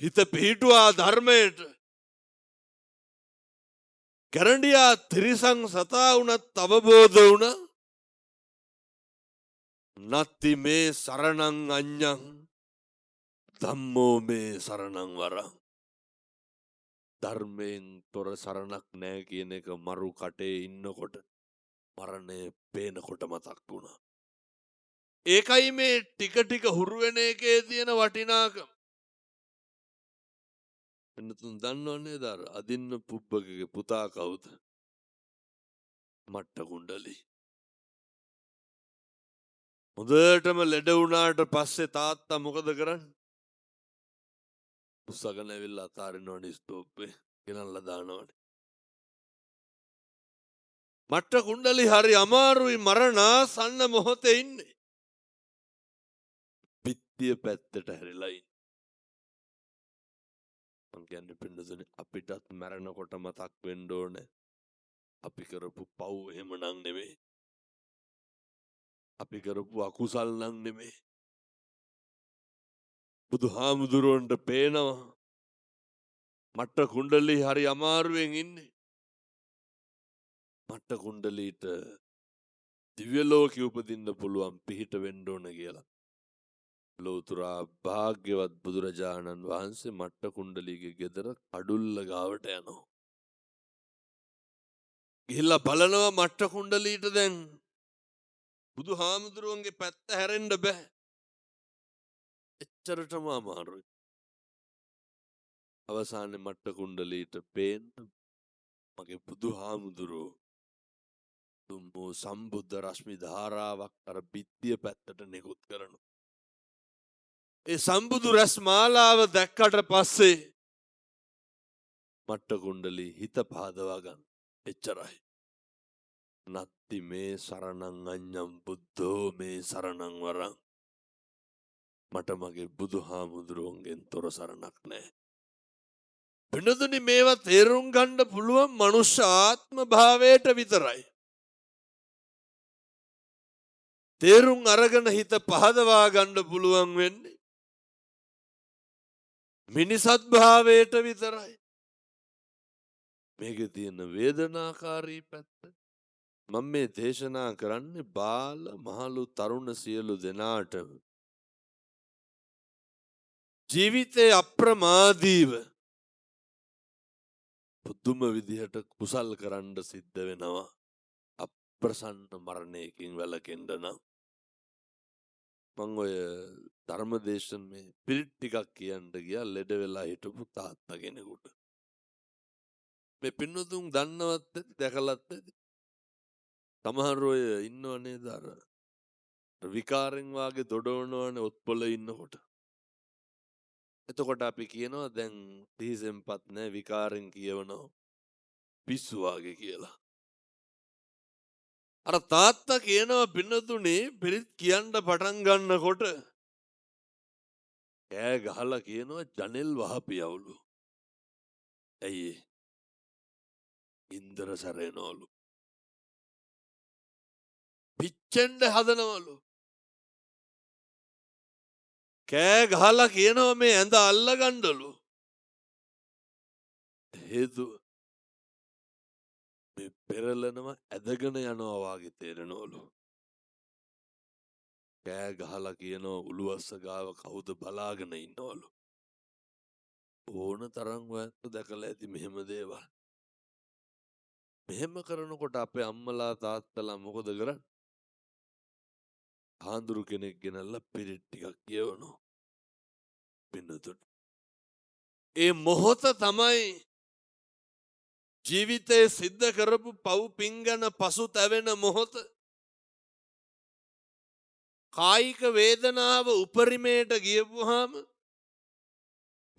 D: හිත පිහිටුවා ධර්මයට. ගැරන්ඩියා තිරිසං සතා වුණත් අවබෝධ වුණා. නත්ති මේ සරණං අඤ්ඤං ධම්මෝ මේ සරණං වරං. ධර්මයෙන් තොර සරණක් නැහැ කියන එක මරු කටේ ඉන්නකොට මරණය පේනකොට මතක් වුණා. ඒකයි මේ ටික ටික හුරු වෙන එකේ තියෙන වටිනාකම. එන්නතුන් දන්නවනේ දාර අදින්න පුබ්බගේ පුතා කවුද? මට්ට කුණ්ඩලි. හොඳටම ලෙඩ වුණාට පස්සේ තාත්තා මොකද කරන්නේ? උස්සගෙන ඇවිල්ලා අතාරිනවනේ ස්තෝප්පේ ගෙනල්ලා දානවනේ. මට්ට කුණ්ඩලි හරි අමාරුයි මරණාසන්න මොහොතේ ඉන්නේ. පිටිය පැත්තට හැරිලා ඉන්නේ. මං කියන්නේ පින්නතුනි අපිටත් මැරෙනකොට මතක් වෙන්න ඕනේ අපි කරපු පව් එහෙමනම් නෙමෙයි. අපි කරපු අකුසල් නම් නෙමෙයි. බුදුහාමුදුරුවන්ට පේනවා මට්ට කුණ්ඩලී හරි අමාරුවෙන් ඉන්නේ. මට්ට කුණ්ඩලීට දිව්‍ය ලෝකෙ උපදින්න පුළුවන් පිහිට වෙන්න ඕන කියලා. ලෝතුරා භාග්‍යවත් බුදුරජාණන් වහන්සේ මට්ට කුණ්ඩලීගේ ගෙදර කඩුල්ල ගාවට යනවා. ගිහිල්ලා බලනවා මට්ට කුණ්ඩලීට දැන් බුදුහාමුදුරුවන්ගේ පැත්ත හැරෙන්න බෑ. එච්චරටම අමාරුයි. අවසානයේ මට්ට කුණ්ඩලීට පේන්න මගේ බුදුහාමුදුරුවෝ තුම්මෝ සම්බුද්ධ රශ්මි ධාරාවක් අර බිත්තිය පැත්තට නිකුත් කරනවා. ඒ සම්බුදු රැස් මාලාව දැක්කට පස්සේ මට්ට කුණ්ඩලී හිත පහදවා ගන්න. එච්චරයි. නත්ති මේ සරණං අඤ්ඤං බුද්ධෝ මේ සරණං වරං. මට මගේ බුදුහාමුදුරුවන්ගෙන් තොර සරණක් නැහැ. වෙනදුනි මේවා තේරුම් ගන්න පුළුවන් මනුෂ්‍ය ආත්ම භාවයට විතරයි. තේරුම් අරගෙන හිත පහදවා ගන්න පුළුවන් වෙන්නේ මිනිසත් භාවයට විතරයි. මේකේ තියෙන වේදනාකාරී පැත්ත මම මේ දේශනා කරන්නේ බාල මහලු තරුණ සියලු දෙනාට ජීවිතේ අප්‍රමාදීව පුදුම විදිහට කුසල් කරන්න සිද්ධ වෙනවා. අප්‍රසන්න මරණයකින් වැළකෙන්න නම් මම ඔය ධර්මදේශනේ පිරිත් ටිකක් කියන්න ගියා ලෙඩ වෙලා හිටපු තාත්තා කෙනෙකුට. මේ පින්නතුන් දන්නවත් ඇති දැකලත් ඇති. සමහර අය ඉන්නව නේද අර විකාරෙන් වාගේ දොඩවනවනේ ඔත්පොළ ඉන්නකොට. එතකොට අපි කියනවා දැන් තීසෙන්පත් නැහැ විකාරෙන් කියවනවා පිස්සු වාගේ කියලා. අර තාත්තා කියනවා පින්නතුනේ පිරිත් කියන්න පටන් ගන්නකොට කෑ ගහලා කියනවා ජනෙල් වහපියවලු. ඇයි ඉන්දර සැරෙනවලු. පිච්චෙන්ඩ හදනවලු. කෑ ගහලා කියනවා මේ ඇඳ අල්ල ගණ්ඩලු. හේතුව මේ පෙරලනම ඇදගෙන යනවා වාගේ තේරෙනවලු. කෑ ගහලා කියනවා උළුවස්ස ගාව කවුද බලාගෙන ඉන්නවලු. ඕන තරම් ඔයත් දැකලා ඇති මෙහෙම දේවල්. මෙහෙම කරනකොට අපේ අම්මලා තාත්තලා මොකද කරන්නේ? හාඳුරු කෙනෙක් ගෙනල්ලා පිරිත් ටිකක් කියවනවා. පින්නතුන් ඒ මොහොත තමයි ජීවිතේ සිද්ධ කරපු පව් පිංගන පසු තැවෙන මොහොත. කායික වේදනාව උපරිමයට ගියපුවාම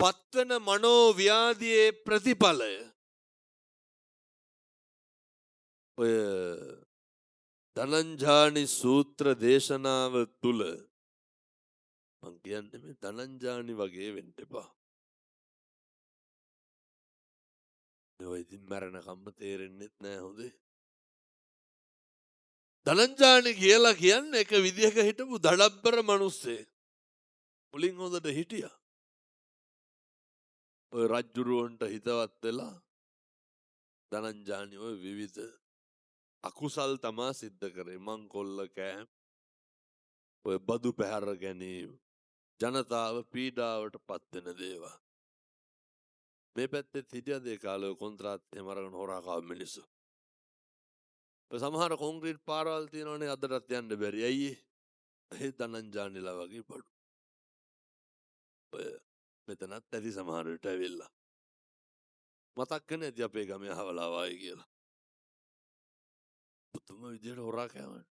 D: පත්වන මනෝව්‍යාධියේ ප්‍රතිඵලය ඔය ධනංජානි සූත්‍ර දේශනාව තුල මං කියන්නේ මේ ධනංජානි වගේ වෙන්න එපා. ඔය ඉතින් මරණකම්ම තේරෙන්නෙත් නෑ හොඳේ. ධනංජානි කියලා කියන්නේ එක විදිහක හිටපු දඩබ්බර මිනිස්සේ. මුලින් හොඳට හිටියා. ඔය රජ්ජුරුවන්ට හිතවත් වෙලා ධනංජානි ඔය විවිධ අකුසල් තමා සිද්ධ කරේ. මංකොල්ල කෑම, ඔය බදු පැහැර ගැනීම, ජනතාව පීඩාවට පත්වෙන දේවල්. මේ පැත්තේ හිටියද ඒ කාලේ කොන්ත්‍රාත් එහෙම අරගෙන හොරා කාව මිනිස්සු. සමහර කොන්ක්‍රීට් පාරවල් තියෙනවනේ අදටත් යන්න බැරි. ඇයි ඒ ධනංජානිලා වගේ බඩු. ඔය මෙතනත් ඇති සමහර විට ඇවිල්ලා. මතක් කරන්නේ ඇති අපේ ගමේ අහවලා වායි කියලා. පුදුම විදියට හොරා කෑවනේ.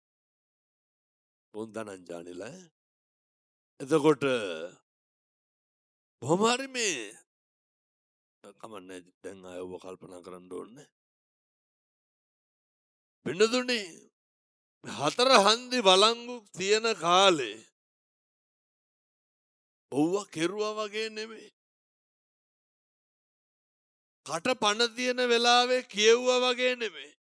D: උන් ධනංජානිලා ඈ. එතකොට කොහොම හරි මේ කමන්නේ දැන් ආයව කල්පනා කරන්න ඕනේ. වෙනදුනේ හතර හන්දි වළංගු තියෙන කාලේ ඔව්ව කෙරුවා වගේ නෙමෙයි. කට පණ තියෙන වෙලාවේ කියෙව්වා වගේ නෙමෙයි.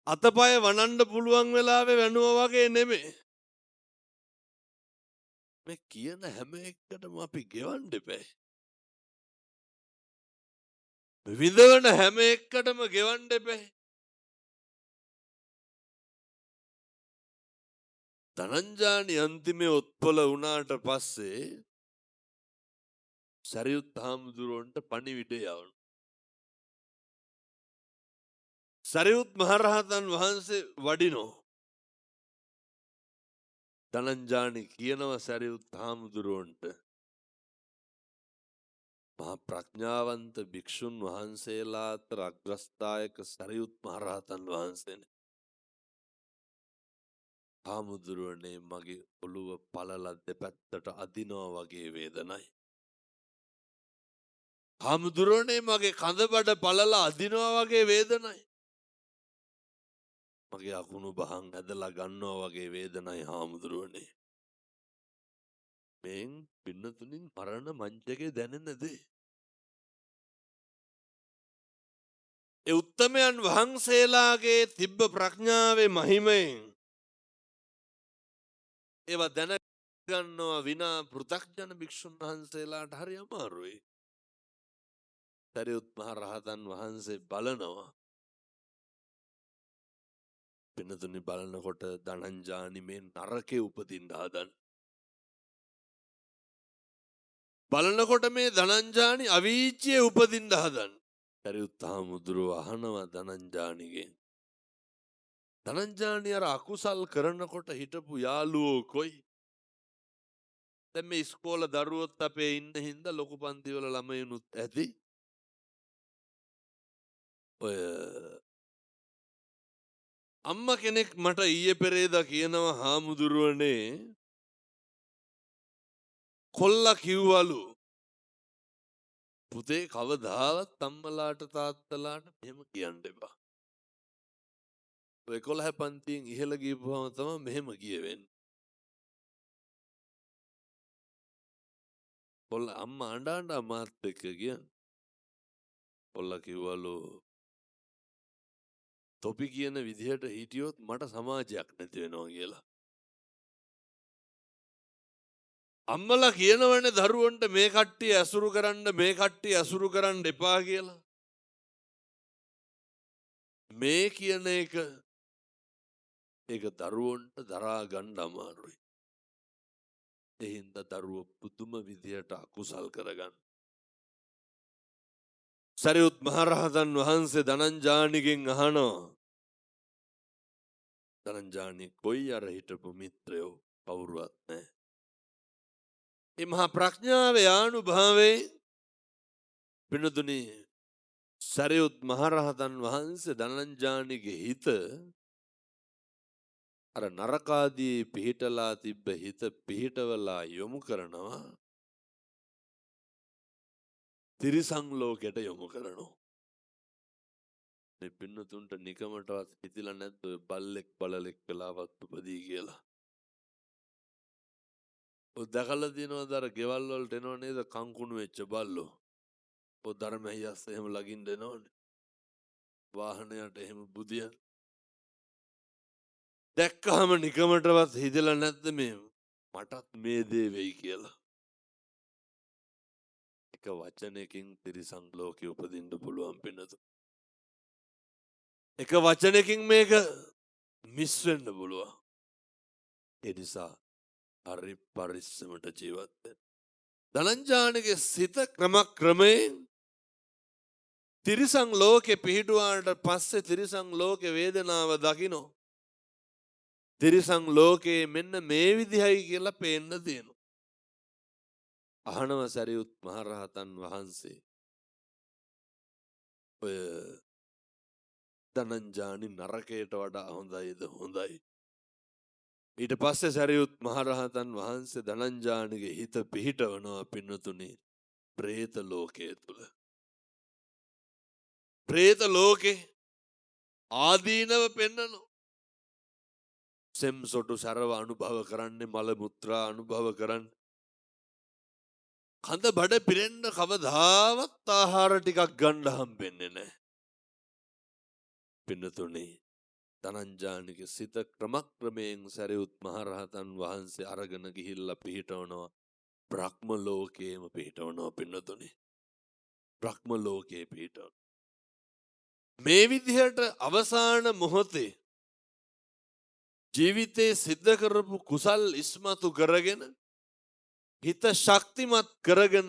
D: අතපය වනන්න පුළුවන් වෙලාවේ වැනුවා වගේ නෙමෙයි. මේ කියන හැම එකටම අපි ගෙවන්න එපා. විඳවන හැම එකටම ගෙවන්න එපා. ධනංජානි අන්තිමේ ඔත්පල වුණාට පස්සේ සරියුත් හාමුදුරුවන්ට පණිවිඩය යවනවා. සරියුත් මහරහතන් වහන්සේ වඩිනෝ. ධනංජානි කියනවා සරියුත් හාමුදුරුවන්ට මහා ප්‍රඥාවන්ත භික්ෂුන් වහන්සේලා අතර අග්‍රස්ථායක සරියුත් මහරහතන් වහන්සේනේ. හාමුදුරුවනේ මගේ ඔළුව පළල දෙපැත්තට අදිනවා වගේ වේදනයි. හාමුදුරුවනේ මගේ කඳබඩ පළල අදිනවා වගේ වේදනයි. මගේ අකුණු බහන් ඇදලා ගන්නවා වගේ වේදනයි හාමුදුරුවනේ. මෙන් පින්නතුනින් මරණ මංචකේ දැනෙන දේ. ඒ උත්තමයන් වහන්සේලාගේ තිබ්බ ප්‍රඥාවේ මහිමයෙන් ඒවා දැනගන්නවා විනා පෘථග්ජන භික්ෂුන් වහන්සේලාට හරි අමාරුයි. සරියුත් මහ රහතන් වහන්සේ බලනවා. පින්නතුනි බලනකොට ධනංජානි මේ නරකේ උපදින්න හදන. බලනකොට මේ ධනංජානි අවීචියේ උපදින්න හදන. සරියුත් හාමුදුරුව අහනවා ධනංජානිගෙන්. ධනංජානි අර අකුසල් කරනකොට හිටපු යාළුවෝ කොයි? දැන් මේ ඉස්කෝල දරුවොත් අපේ ඉන්න හින්දා ලොකු පන්තිවල ළමයිනුත් ඇති. ඔය අම්මා කෙනෙක් මට ඊයේ පෙරේදා කියනවා හාමුදුරුවනේ කොල්ලා කිව්වලු පුතේ කවදාවත් අම්මලාට තාත්තලාට මෙහෙම කියන්න එපා. ඔය 11 පන්තියෙන් ඉහළ ගිහපුවම තමයි මෙහෙම කියවෙන්නේ. කොල්ලා අම්මා අඬ මාත් එක්ක ගියා. කොල්ලා කිව්වලු තොපි කියන විදිහට හිටියොත් මට සමාජයක් නැති වෙනවා කියලා. අම්මලා කියනවනේ දරුවන්ට මේ කට්ටිය ඇසුරු කරන්න මේ කට්ටිය ඇසුරු කරන්න එපා කියලා. මේ කියන එක ඒක දරුවන්ට දරා ගන්න අමාරුයි. ඒ හින්දා දරුවෝ පුදුම විදියට අකුසල් කරගන්න. සරියුත් මහරහතන් වහන්සේ ධනංජානිගෙන් අහනවා. ධනංජානි කොයි අර හිටපු මිත්‍රයෝ කවුරුවත් නැහැ. මේ මහා ප්‍රඥාවේ ආනුභාවයේ පිනුදුනි සරියුත් මහරහතන් වහන්සේ ධනංජානිගේ හිත අර නරකාදී පිහිටලා තිබ්බ හිත පිහිටවලා යොමු කරනවා තිරිසන් ලෝකයට යොමු කරනවා. මේ පින්නතුන්ට නිකමටවත් හිතිලා නැද්ද ඔය බල්ලෙක් බලලෙක් වෙලාවත් උපදී කියලා? ඔය දැකලා දිනවද අර ගෙවල් වලට එනව නේද කංකුණු වෙච්ච බල්ලෝ? ඔය ධර්මයස් එහෙම ලගින්න එනවනේ. වාහනයට එහෙම බුදියන්. දැක්කහම නිකමටවත් හිතලා නැද්ද මේ මටත් මේ දේ වෙයි කියලා? එක වචනයකින් තිරිසන් ලෝකෙ උපදින්න පුළුවන් පින්නතු. එක වචනයකින් මේක මිස් වෙන්න පුළුවන්. ඒ නිසා හරි පරිස්සමට ජීවත් වෙන්න. ධනංජානගේ සිත ක්‍රමයෙන් තිරිසන් ලෝකෙ පිහිටුවාට පස්සේ තිරිසන් ලෝකෙ වේදනාව දකින්නෝ. තිරිසන් ලෝකේ මෙන්න මේ විදිහයි කියලා පේන්න තියෙනවා. අහනව සරියුත් මහරහතන් වහන්සේ ඔය ධනංජානි නරකයට වඩා හොඳයිද? හොඳයි. ඊට පස්සේ සරියුත් මහරහතන් වහන්සේ ධනංජානිගේ හිත පිහිටවනවා පින්නතුනි പ്രേත ලෝකයේ තුල. പ്രേත ලෝකේ ආදීනව පෙන්නනවා. සෙම් සොටු සරව අනුභව කරන්නේ මල මුත්‍රා අනුභව කරන්නේ. කඳ බඩ පිරෙන්න කවදාවත් ආහාර ටිකක් ගන්න හම්බෙන්නේ නැහැ. පින්නතුනේ ධනංජානික සිත ක්‍රමක්‍රමයෙන් සැරියුත් මහරහතන් වහන්සේ අරගෙන ගිහිල්ලා පිහිටවනවා බ්‍රහ්ම ලෝකයේම පිහිටවනවා පින්නතුනි. බ්‍රහ්ම ලෝකයේ පිහිටවන. මේ විදිහට අවසාන මොහොතේ ජීවිතේ සිද්ධ කරපු කුසල් ඉස්මතු කරගෙන හිත ශක්තිමත් කරගෙන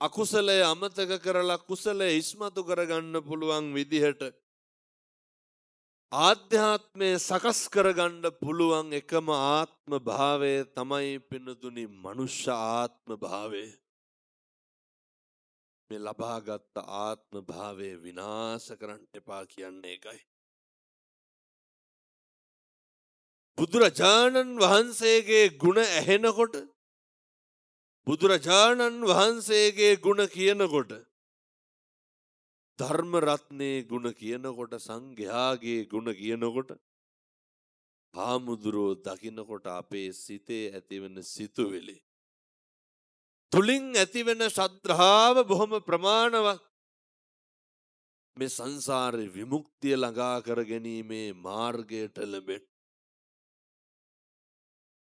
D: අකුසලය අමතක කරලා කුසලය ඉස්මතු කරගන්න පුළුවන් විදිහට ආධ්‍යාත්මය සකස් කරගන්න පුළුවන් එකම ආත්ම භාවය තමයි පින්නතුනි මනුෂ්‍ය ආත්ම භාවය. මේ ලබාගත් ආත්ම භාවය විනාශ කරන්න එපා කියන්නේ ඒකයි. බුදුරජාණන් වහන්සේගේ ගුණ ඇහෙනකොට බුදුරජාණන් වහන්සේගේ ගුණ කියනකොට ධර්ම රත්නයේ ගුණ කියනකොට සංඝයාගේ ගුණ කියනකොට හාමුදුරුවෝ දකින්නකොට අපේ සිතේ ඇතිවෙන සිතුවිලි තුලින් ඇතිවෙන ශ්‍රද්ධාව බොහොම ප්‍රමාණවත් මේ සංසාරේ විමුක්තිය ළඟා කර ගැනීමේ මාර්ගයට ලැබෙන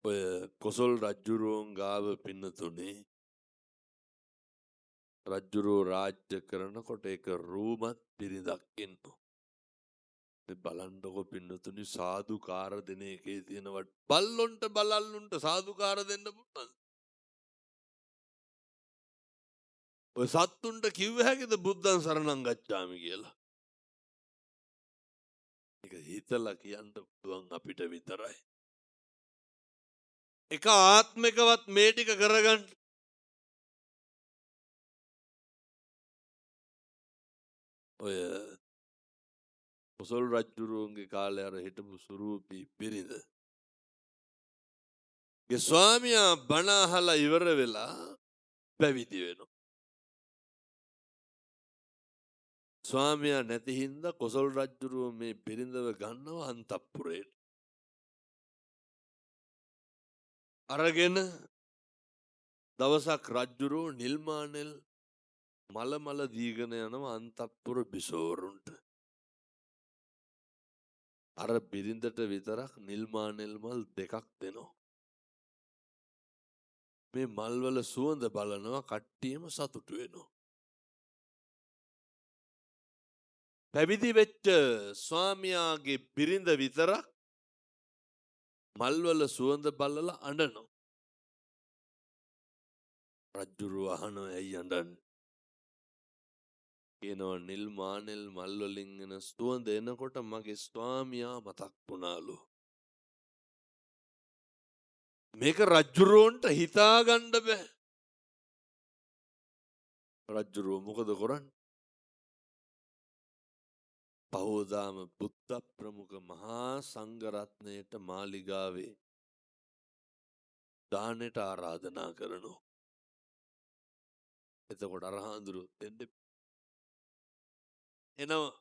D: ඔය කොසල් රජ්ජුරුවන් ගාව පින්නතුනේ රජ්ජුරුවෝ රාජ්‍ය කරනකොට ඒක රූමත් බිරිඳක් ඉන්නවා. මේ බලන්නකො පින්නතුනි සාදුකාර දෙන එකේ තියෙනවට බල්ලොන්ට බලල්ලුන්ට සාදුකාර දෙන්න පුළුවන්. ඔය සත්තුන්ට කිව්ව හැකිද බුද්ධං සරණං ගච්ඡාමි කියලා. ඒක හිතලා කියන්න පුළුවන් අපිට විතරයි. එක ආත්මිකවත් මේ ටික කරගන්න ඔය කොසල් රජ්ජුරුවන්ගේ කාලේ අර හිටපු සුරූපී බිරිඳ ගේ ස්වාමියා බණ අහලා ඉවර වෙලා පැවිදි වෙනවා. ස්වාමියා නැති හින්දා කොසල් රජ්ජුරුව මේ බිරිඳව ගන්නවා අන්තපුරේට. අරගෙන දවසක් රජ්ජුරුව නිල්මානෙල් මල දීගෙන යනවා අන්තපුර බිසෝරුන්ට. අර බිරිඳට විතරක් නිල්මානෙල් මල් දෙකක් දෙනවා. මේ මල්වල සුවඳ බලනවා කට්ටියම සතුටු වෙනවා. පැවිදි වෙච්ච ස්වාමියාගේ බිරිඳ විතරක් මල්වල සුවඳ බලලා අඬනවා. රජ්ජුරුව අහනවා ඇයි අඬන්නේ? කියනවා නිල්මානෙල් මල් වලින් එන සුවඳ එනකොට මගේ ස්වාමියා මතක් වුණාලු. මේක රජ්ජුරුවන්ට හිතා ගන්න බෑ. රජ්ජුරුව මොකද කරන්නේ? පහෝදාම බුද්ධ ප්‍රමුඛ මහා සංඝරත්නයට මාලිගාවේ දානෙට ආරාධනා කරනවා. එතකොට අරහඳුරු දෙන්න එනවා.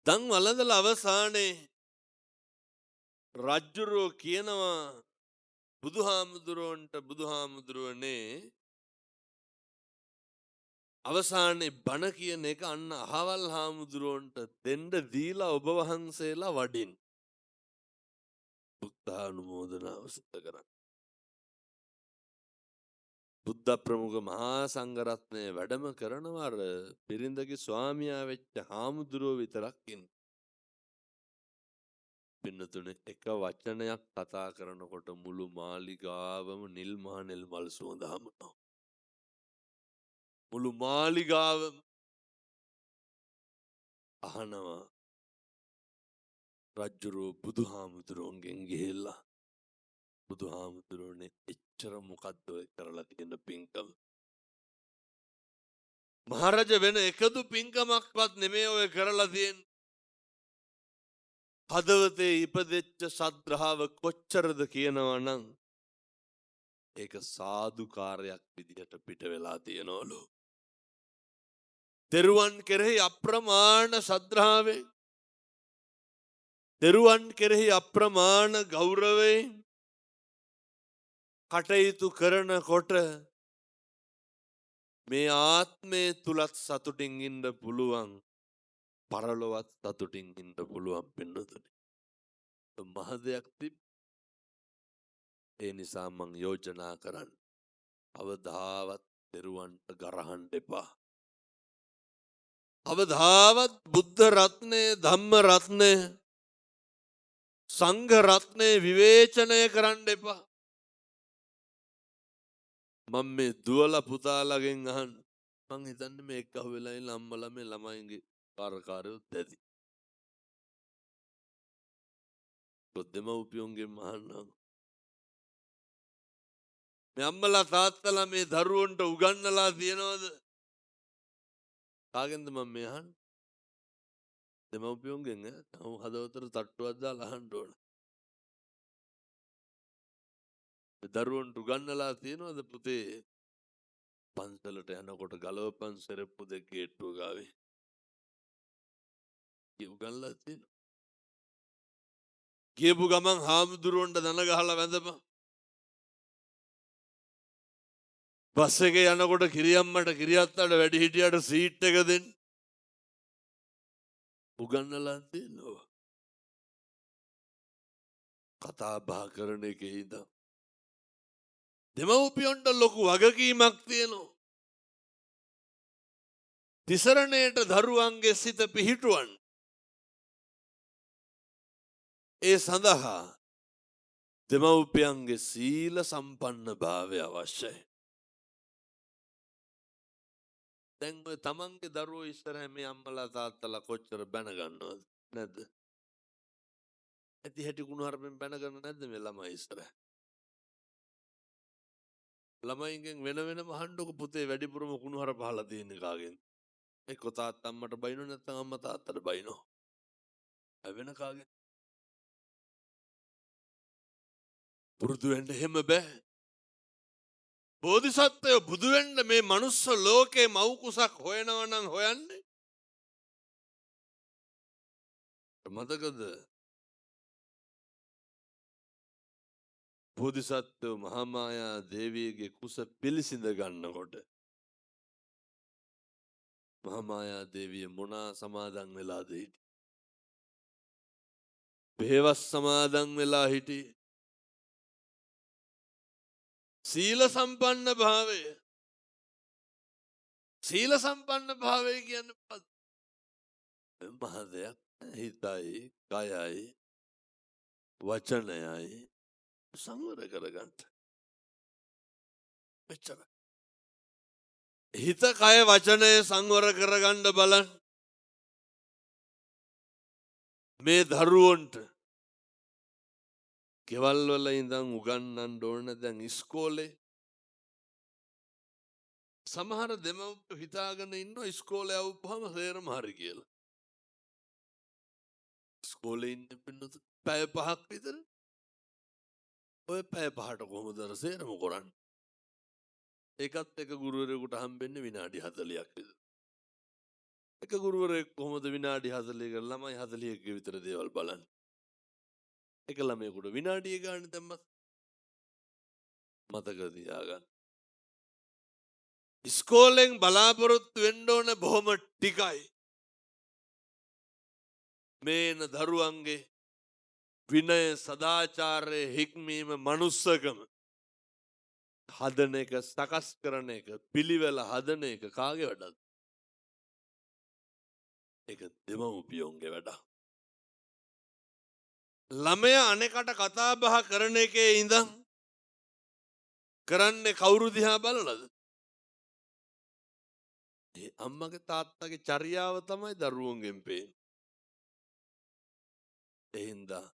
D: දන් වළඳලා අවසානයේ රජ්ජුරුවෝ කියනවා බුදුහාමුදුරුවනේ අවසානයේ බණ කියන එක අන්න අහවල් හාමුදුරුවන්ට දෙන්න දීලා ඔබ වහන්සේලා වඩින්. බුද්ධානුමෝදනාව සිද්ධ කරන්න. බුද්ධ ප්‍රමුඛ මහා සංඝරත්නය වැඩම කරනවා අර බිරිඳගේ ස්වාමියා වෙච්ච හාමුදුරුවෝ විතරක් ඉන්න. පින්නතුනේ එක වචනයක් කතා කරනකොට මුළු මාලිගාවම නිල්මානෙල් මල් සුවඳ හමනවා. මුළු මාලිගාවම අහනවා රජ්ජුරුවෝ බුදුහාමුදුරුවන්ගෙන් ගිහිල්ලා බුදුහාමුදුරුවනේ එච්චර මොකද්ද ඔය කරලා තියෙන පින්කම? මහරජ වෙන එකදු පින්කමක්වත් නෙමෙයි ඔය කරලා තියෙන්නේ. හදවතේ ඉපදෙච්ච ශ්‍රද්ධාව කොච්චරද කියනවා නම් ඒක සාදුකාරයක් විදිහට පිට වෙලා තියෙනවලු. තෙරුවන් කෙරෙහි අප්‍රමාණ ශ්‍රද්ධාවෙන් තෙරුවන් කෙරෙහි අප්‍රමාණ ගෞරවයෙන් කටයුතු කරනකොට මේ ආත්මය තුලත් සතුටින් ඉන්න පුළුවන්. පරලොවත් සතුටින් ඉන්න පුළුවන් පින්නතුනි. මහ දෙයක් තිබ. ඒ නිසා මං යෝජනා කරන්න. අවදාවත් තෙරුවන්ට ගරහන්න එපා. අවදාවත් බුද්ධ රත්නය, ධම්ම රත්නය, සංඝ රත්නය විවේචනය කරන්න එපා. මම මේ දුවල පුතාලගෙන් අහන්න. මං හිතන්නේ මේ එක්ක අහුවෙලා ඉන්න අම්මලා මේ ළමයින්ගේ කාර්යකාරයොත් ඇති. දෙමව්පියන්ගෙන් අහන්නම්. මේ අම්මලා තාත්තලා මේ දරුවන්ට උගන්වලා තියනවද? කාගෙන්ද මම මේ අහන්නේ? දෙමව්පියන්ගෙන් ඈ. තම හදවතට තට්ටුවක් දාලා අහන්න ඕන. දරුවන්ට උගන්වලා තියනවද පුතේ? පන්සලට යනකොට ගලවපන් සෙරප්පු දෙක ගේට්ටුව ගාවේ. උගන්වලා තියෙනවා. කියපු ගමන් හාමුදුරුවන්ට දන ගහලා වැඳපන්. බස් එකේ යනකොට කිරියම්මට කිරියත්තට වැඩි හිටියට සීට් එක දෙන්න. උගන්වලා තියෙනවා. කතා බහ කරන එකේ ඉඳන් දෙමව්පියන්ට ලොකු වගකීමක් තියෙනවා. තිසරණයට දරුවන්ගේ සිත පිහිටුවන්න. ඒ සඳහා දෙමව්පියන්ගේ සීල සම්පන්න භාවය අවශ්‍යයි. දැන් ඔය තමන්ගේ දරුවෝ ඉස්සරහ මේ අම්මලා තාත්තලා කොච්චර බැන ගන්නවද නැද්ද? ඇති හැටි කුණුහරුපෙන් බැන ගන්න නැද්ද මේ ළමයි ඉස්සරහ? ළමයින්ගෙන් වෙන වෙනම අහන්නකො පුතේ වැඩිපුරම කුණුහරුප පහලා තියෙන්නේ කාගෙන්ද? එක්ක තාත්තා අම්මට බයිනෝ නැත්නම් අම්මා තාත්තට බයිනෝ. වෙන කාගෙන්ද? පුරුදු වෙන්න එහෙම බෑ. බෝධිසත්වය බුදු වෙන්න මේ මනුස්ස ලෝකේ මව් කුසක් හොයනවා නම් හොයන්නේ. මතකද? බෝධිසත්වය මහා මායා දේවියගේ කුස පිළිසිඳ ගන්නකොට මහා මායා දේවිය මොනා සමාදන් වෙලාද හිටියේ? බේවස් සමාදන් වෙලා හිටියේ. සීල සම්පන්න භාවය. සීල සම්පන්න භාවය කියන්නේ මොකක්ද? මහ දෙයක්. හිතයි, කයයි, වචනයයි සංවර කරගන්න. මෙච්චරයි. හිත, කය, වචනය සංවර කරගන්න බලන්න. මේ දරුවන්ට ගෙවල් වල ඉඳන් උගන්වන්න ඕන. දැන් ඉස්කෝලේ සමහර දෙමව්පියෝ හිතාගෙන ඉන්නවා ඉස්කෝලේ આવුවම සේරම හරි කියලා. ඉස්කෝලේ ඉන්න පින්නත පැය 5ක් විතර. ඔය පැය 5ට කොහොමද සේරම කරන්නේ? ඒකත් එක ගුරුවරයෙකුට හම්බෙන්නේ විනාඩි 40ක් විතර. එක ගුරුවරයෙක් කොහොමද විනාඩි 40ක ළමයි 40ක විතර දේවල් බලන්නේ? එක ළමයෙකුට විනාඩිය ගන්න දැම්මත් මතක තියාගන්න. ඉස්කෝලෙන් බලාපොරොත්තු වෙන්න ඕන බොහොම ටිකයි. මේන දරුවන්ගේ විනය, සදාචාරය, හික්මීම, මනුස්සකම හදන එක, සකස් කරන එක, පිළිවෙල හදන එක කාගේ වැඩක්ද? ඒක දෙමව්පියන්ගේ වැඩක්. ළමයා අනෙකට කතා බහ කරන එකේ ඉඳන් කරන්නේ කවුරු දිහා බලලද? ඒ අම්මගේ තාත්තගේ චර්යාව තමයි දරුවන්ගෙන් පේන්නේ. ඒ හින්දා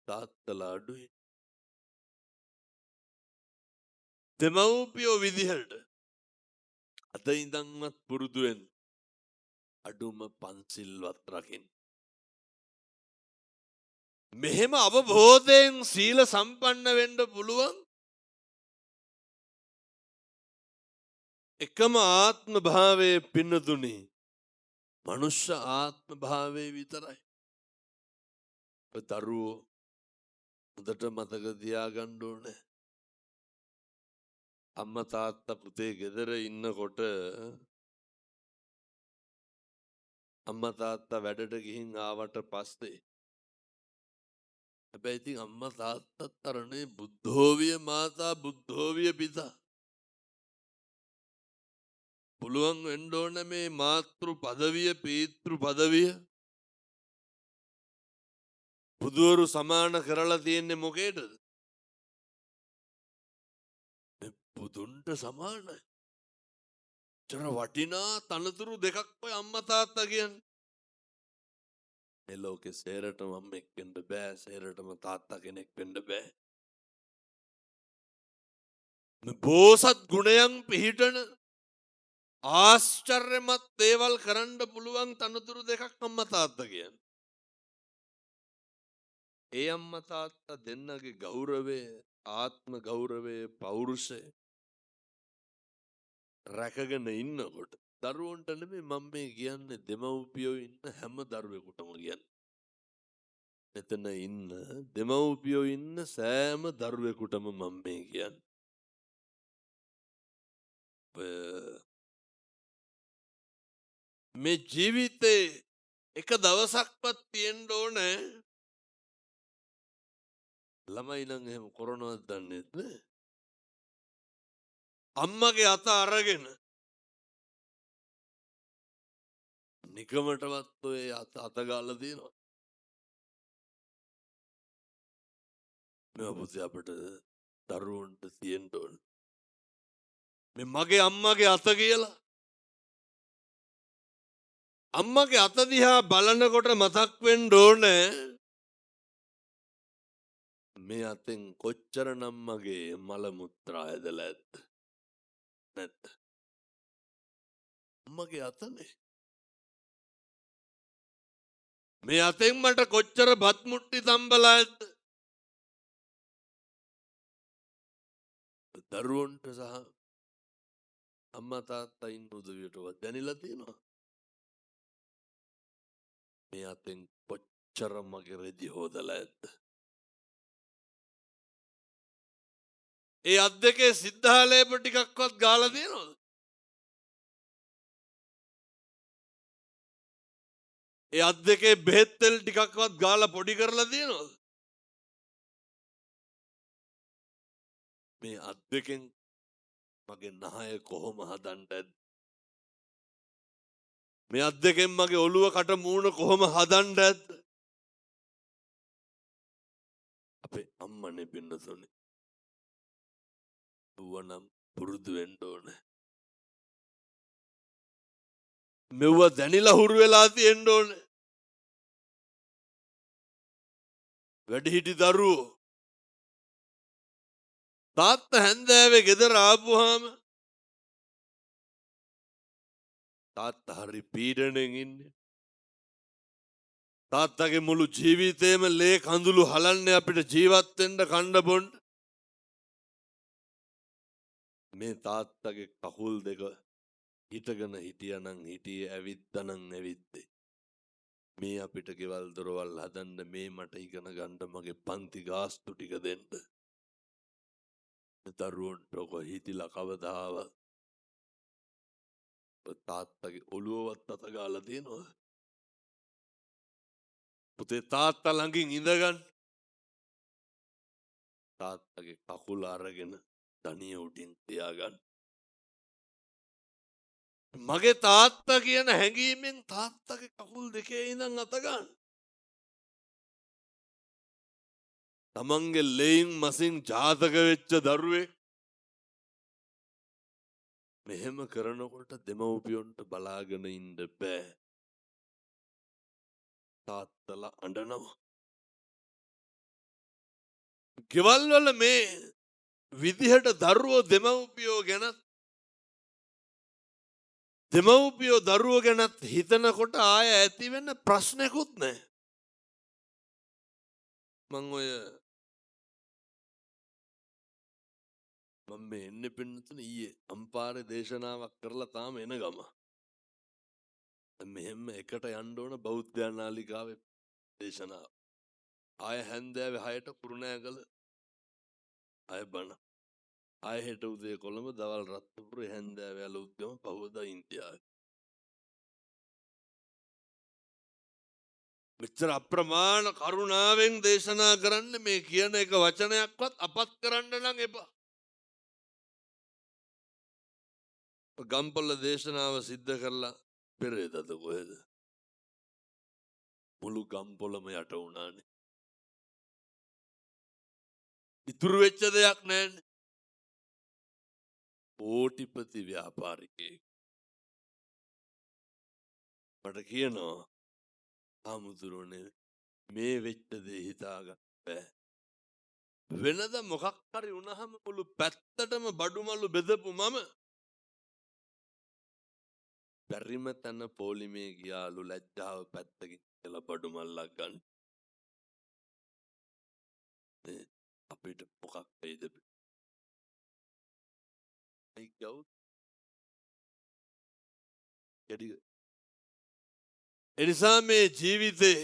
D: තාත්තලා අඩුයි. දෙමව්පියෝ විදිහට අද ඉඳන්වත් පුරුදු වෙන්න. අඩුම පන්සිල්වත් රකින්න. මෙහෙම අවබෝධයෙන් සීල සම්පන්න වෙන්න පුළුවන් එකම ආත්ම භාවයේ පින්නතුනි මනුෂ්‍ය ආත්ම භාවයේ විතරයි. දරුවෝ හොඳට මතක තියාගන්න ඕනේ. අම්මා තාත්තා පුතේ ගෙදර ඉන්නකොට අම්මා තාත්තා වැඩට ගිහින් ආවට පස්සේ හැබැයි ඉතින් අම්මා තාත්තත් අරනේ බුද්ධෝවිය මාතා බුද්ධෝවිය පිතා පුළුවන් වෙන්න ඕන මේ මාතෘ පදවිය පීතෘ පදවිය බුදුවරු සමාන කරලා තියෙන්නේ මොකේද? බුදුන්ට සමානයි. චර වටිනා තනතුරු දෙකක් ඔය අම්මා තාත්තා කියන්නේ. මේ ලෝකේ සේරටම අම්මෙක් වෙන්න බෑ, සේරටම තාත්තා කෙනෙක් වෙන්න බෑ. මේ බෝසත් ගුණයන් පිහිටන ආශ්චර්යමත් දේවල් කරන්න පුළුවන් තනතුරු දෙකක් අම්මා තාත්තා කියන්නේ. ඒ අම්මා තාත්තා දෙන්නගේ ගෞරවය, ආත්ම ගෞරවය, පෞරුෂය රැකගෙන ඉන්නකොට දරුවන්ට නෙමෙයි මම මේ කියන්නේ දෙමව්පියෝ ඉන්න හැම දරුවෙකුටම කියන්නේ. මෙතන ඉන්න දෙමව්පියෝ ඉන්න සෑම දරුවෙකුටම මම මේ කියන්නේ. මේ ජීවිතේ එක දවසක්වත් තියෙන්න ඕනේ ළමයි නම් එහෙම කරනවද දන්නේ නැහැ. අම්මගේ අත අරගෙන නිකමටවත් ඔය අත ගාලා තියෙනවා. මේ පුතේ අපිට දරුවන්ට තියෙන්න ඕන. මේ මගේ අම්මගේ අත කියලා. අම්මගේ අත දිහා බලනකොට මතක් වෙන්න ඕනේ මේ අතෙන් කොච්චරනම් මගේ මල මුත්‍රා ඇදලා ඇද්ද නැත්ද? අම්මගේ අතනේ. මේ අතෙන් මට කොච්චර බත් මුට්ටි තම්බලා ඇද්ද? දරුවන්ට සහ අම්මා තාත්තා ඉන්න උදවියටවත් දැනিলা තියෙනවා. මේ අතෙන් කොච්චර මගේ රෙදි හොදලා ඇද්ද? ඒ අත් දෙකේ සිද්ධාලේප ටිකක්වත් ගාලා තියෙනවද? ඒ අත් දෙකේ බෙහෙත් තෙල් ටිකක්වත් ගාලා පොඩි කරලා තියෙනවද? මේ අත් දෙකෙන් මගේ නහය කොහොම හදන්නද? මේ අත් දෙකෙන් මගේ ඔළුව කට මූණ කොහොම හදන්නද? අපේ අම්මනේ පින්නතුනේ. ඌවනම් පුරුදු වෙන්න ඕනේ. මෙව දැනිලා හුරු වෙලා තියෙන්න ඕනේ. වැඩිහිටි දරුවෝ තාත්තා හැන්දෑවේ ගෙදර ආපුවාම තාත්තා හරි පීඩණයෙන් ඉන්නේ. තාත්තගේ මුළු ජීවිතේම ලේ කඳුළු හලන්නේ අපිට ජීවත් වෙන්න කන්න බොන්න. මේ තාත්තගේ කකුල් දෙක හිටගෙන හිටියනම් හිටියේ ඇවිද්දනම් ඇවිද්දේ. මේ අපිට ගෙවල් දොරවල් හදන්න මේ මට ඉගෙන ගන්න මගේ පන්ති ගාස්තු ටික දෙන්න. දරුවන්ට ඔක හිතිලා කවදාවත් තාත්තගේ ඔළුවවත් අත ගාලා තියෙනවද? පුතේ තාත්තා ළඟින් ඉඳගන්න. තාත්තගේ කකුල අරගෙන තනිය උඩින් තියාගන්න. මගේ තාත්තා කියන හැඟීමෙන් තාත්තගේ කකුල් දෙකේ ඉඳන් අත ගන්න. තමන්ගේ ලේයින් මසින් ජාතක වෙච්ච දරුවෙක් මෙහෙම කරනකොට දෙමව්පියොන්ට බලාගෙන ඉන්න බෑ. තාත්තලා අඬනවා. ගෙවල් වල මේ විදිහට දරුවෝ දෙමව්පියෝ ගැනත් හිතනකොට ආය ඇති වෙන ප්‍රශ්නකුත් නැහැ. මම මේ එන්නේ පින්නතුනේ ඊයේ අම්පාරේ දේශනාවක් කරලා තාම එන ගම. මෙහෙම එකට යන්න ඕන බෞද්ධ නාලිකාවේ දේශනාව. ආය හැන්දෑවේ 6ට කුරුණෑගල ආය බණ. ආය හෙට උදේ කොළඹ දවල් රත්නපුර හැන්දෑවේ අලුත්ගම පහවදා ඉන්දියාවේ. මෙච්චර අප්‍රමාණ කරුණාවෙන් දේශනා කරන්න මේ කියන එක වචනයක්වත් අපත් කරන්න නම් එපා. ගම්පොල්ල දේශනාව සිද්ධ කරලා පෙරේදද කොහෙද? මුළු ගම්පොළම යට වුණානේ. ඉතුරු වෙච්ච දෙයක් නැන්නේ. කෝටිපති ව්‍යාපාරිකයෙක් මට කියනවා ආමුදුරනේ මේ වෙච්ච දේ හිතාගන්න බෑ. වෙනද මොකක් හරි වුණාම මුළු පැත්තටම බඩුමලු බෙදපු මම බැරිම තැන පොලිමේ ගියාලු ලැජ්ජාව පැත්තකින් කියලා බඩුමල්ලක් ගන්න. අපිට මොකක් වෙයිද? ඒ ගව් එඩි එනිසා මේ ජීවිතේ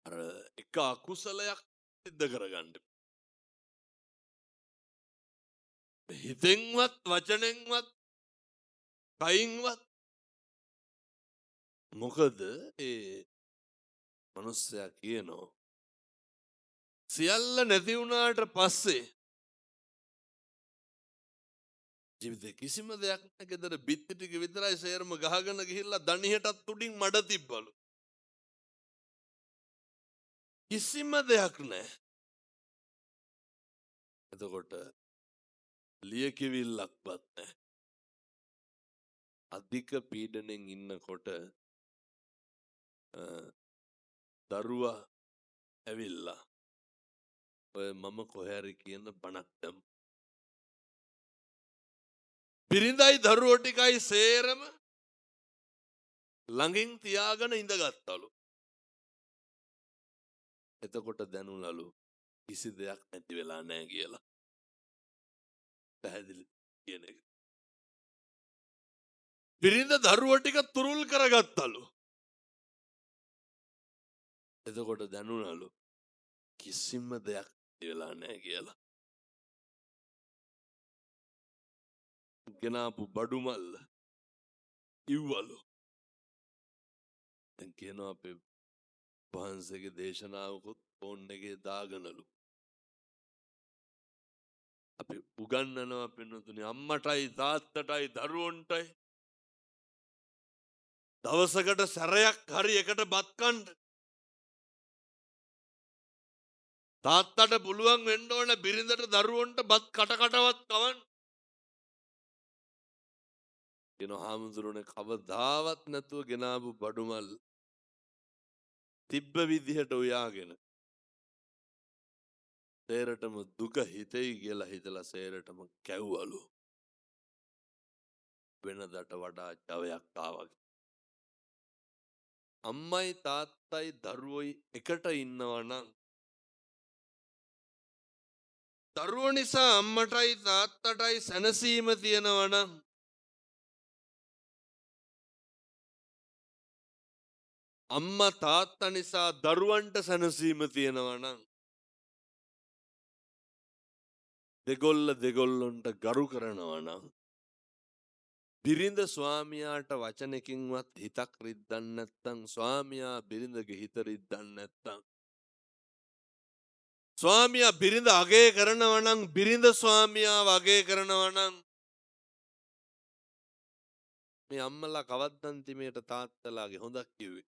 D: අර එක අකුසලයක් සිද්ධ කරගන්න. හිතෙන්වත් වචනෙන්වත් කයින්වත්. මොකද ඒ මනුස්සයා කියනවා සියල්ල නැති වුණාට පස්සේ ජීවිතේ කිසිම දෙයක් නැහැ. ගෙදර බිත්ති ටික විතරයි සේරම ගහගෙන ගිහිල්ලා දණියටත් උඩින් මඩ තිබ්බලු. කිසිම දෙයක් නැහැ. එතකොට ලියකිවිල්ලක්වත් නැහැ. අධික පීඩණයෙන් ඉන්නකොට දරුවා ඇවිල්ලා ඔය මම කොහරි කියන බණක් දැම්ම. බිරිඳයි දරුවෝ ටිකයි සේරම ළඟින් තියාගෙන ඉඳගත්තලු. එතකොට දැනුණලු කිසි දෙයක් නැති වෙලා නැහැ කියලා. පැහැදිලි කියන එක. බිරිඳ දරුවෝ ටික තුරුල් කරගත්තලු. එතකොට දැනුණලු කිසිම දෙයක් නැති වෙලා නැහැ කියලා. ගෙනාපු බඩුමල්ල ඉව්වලු. දැන් කියනවා අපේ වහන්සේගේ දේශනාවකුත් ෆෝන් එකේ දාගෙනලු. අපි උගන්වනවා පින්නතුනි අම්මටයි තාත්තටයි දරුවන්ටයි දවසකට සැරයක් හරි එකට බත් කන්න. තාත්තට පුළුවන් වෙන්න ඕන බිරිඳට දරුවන්ට බත් කටකටවත් කවන්න. කියන හාමුදුරනේ කවදාවත් නැතුව ගෙනාවු බඩුමල් තිබ්බ විදිහට උයාගෙන සේරටම දුක හිතෙයි කියලා හිතලා සේරටම කැව්වලු. වෙනදට වඩා ජවයක් ආවා. අම්මයි තාත්තයි දරුවෝයි එකට ඉන්නවා නම් දරුවෝ නිසා අම්මටයි තාත්තටයි සැනසීම තියෙනවා නම් අම්මා තාත්තා නිසා දරුවන්ට සැනසීම තියෙනවා නම් දෙගොල්ලොන්ට ගරු කරනවා නම් බිරිඳ ස්වාමියාට වචනකින්වත් හිතක් රිද්දන්න නැත්නම් ස්වාමියා බිරිඳගේ හිත රිද්දන්න නැත්නම් ස්වාමියා බිරිඳ අගය කරනවා නම් බිරිඳ ස්වාමියාව අගය කරනවා නම් මේ අම්මලා කවද්ද අන්තිමේට තාත්තලාගේ හොඳක් කිව්වේ?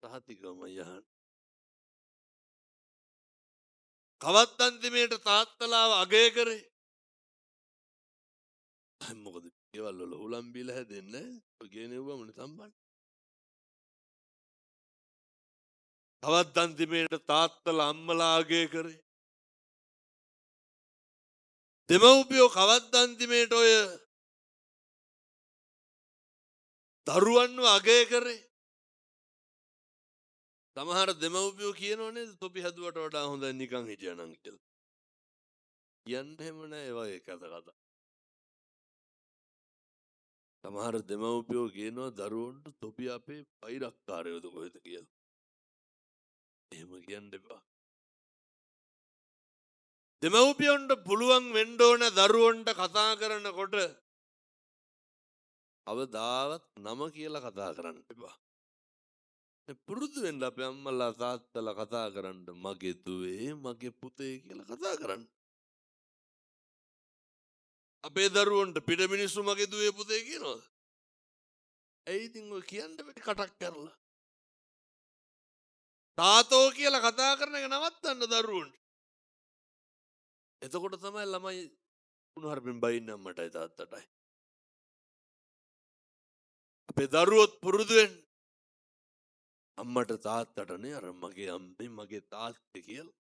D: සහතිකම යහන්. කවද්ද අන්තිමේට තාත්තලාව අගය කරේ? මොකද ඒවල් වල උලම් බිල හැදෙන්නේ ඔය ගෙනෙව්වම සම්බන්ධ. කවද්ද අන්තිමේට තාත්තලා අම්මලා අගය කරේ? දෙමව්පියෝ කවද්ද අන්තිමේට ඔය දරුවන්ව අගය කරේ? සමහර දෙමව්පියෝ කියනෝ නේද තොපි හැදුවට වඩා හොඳයි නිකන් හිටියනම් කියලා. කියන්නේ එහෙම නෑ ඒ වගේ කතා. සමහර දෙමව්පියෝ කියනවා දරුවන්ට තොපි අපේ වෛරක්කාරයෝද කොහෙද කියලා. එහෙම කියන්න එපා. දෙමව්පියන්ට පුළුවන් වෙන්න ඕන දරුවන්ට කතා කරනකොට කවදාවත් නම කියලා කතා කරන්න එපා. පුරුදු වෙන්න අපේ අම්මලා තාත්තලා කතා කරන්න මගේ දුවේ මගේ පුතේ කියලා කතා කරන්න. අපේ දරුවන්ට පිට මිනිස්සු මගේ දුවේ පුතේ කියනවාද? ඇයි ඉතින් ඔය කියන්න බැරි කටක් කරලා? තාතෝ කියලා කතා කරන එක නවත්තන්න දරුවන්ට. එතකොට තමයි ළමයි උණුහරුපෙන් බයින්න අම්මටයි තාත්තටයි. අපේ දරුවොත් පුරුදු වෙන්න අම්මට තාත්තටනේ අර මගේ අම්මේ මගේ තාත්තේ කියලා.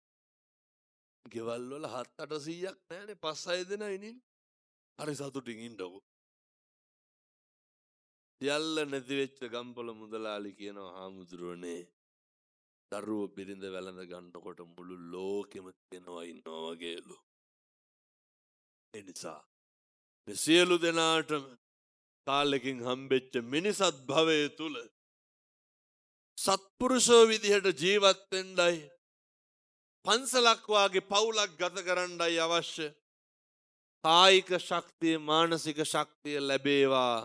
D: ගෙවල් වල 7-800ක් නැහැනේ 5-6 දෙනා ඉන්නේ. හරි සතුටින් ඉන්නකො. යල්ල නැති වෙච්ච ගම්පොළ මුදලාලි කියනවා හාමුදුරුවනේ දරුවෝ බිරිඳ වැළඳ ගන්නකොට මුළු ලෝකෙම දෙනවා ඉන්නවා වගේලු. ඒ නිසා මේ සියලු දෙනාටම කාලෙකින් හම්බෙච්ච මිනිසත් භවයේ තුල සත්පුරුෂෝ විදිහට ජීවත් වෙන්නයි පන්සලක් වාගේ පවුලක් ගත කරන්නයි අවශ්‍ය කායික ශක්තිය මානසික ශක්තිය ලැබේවා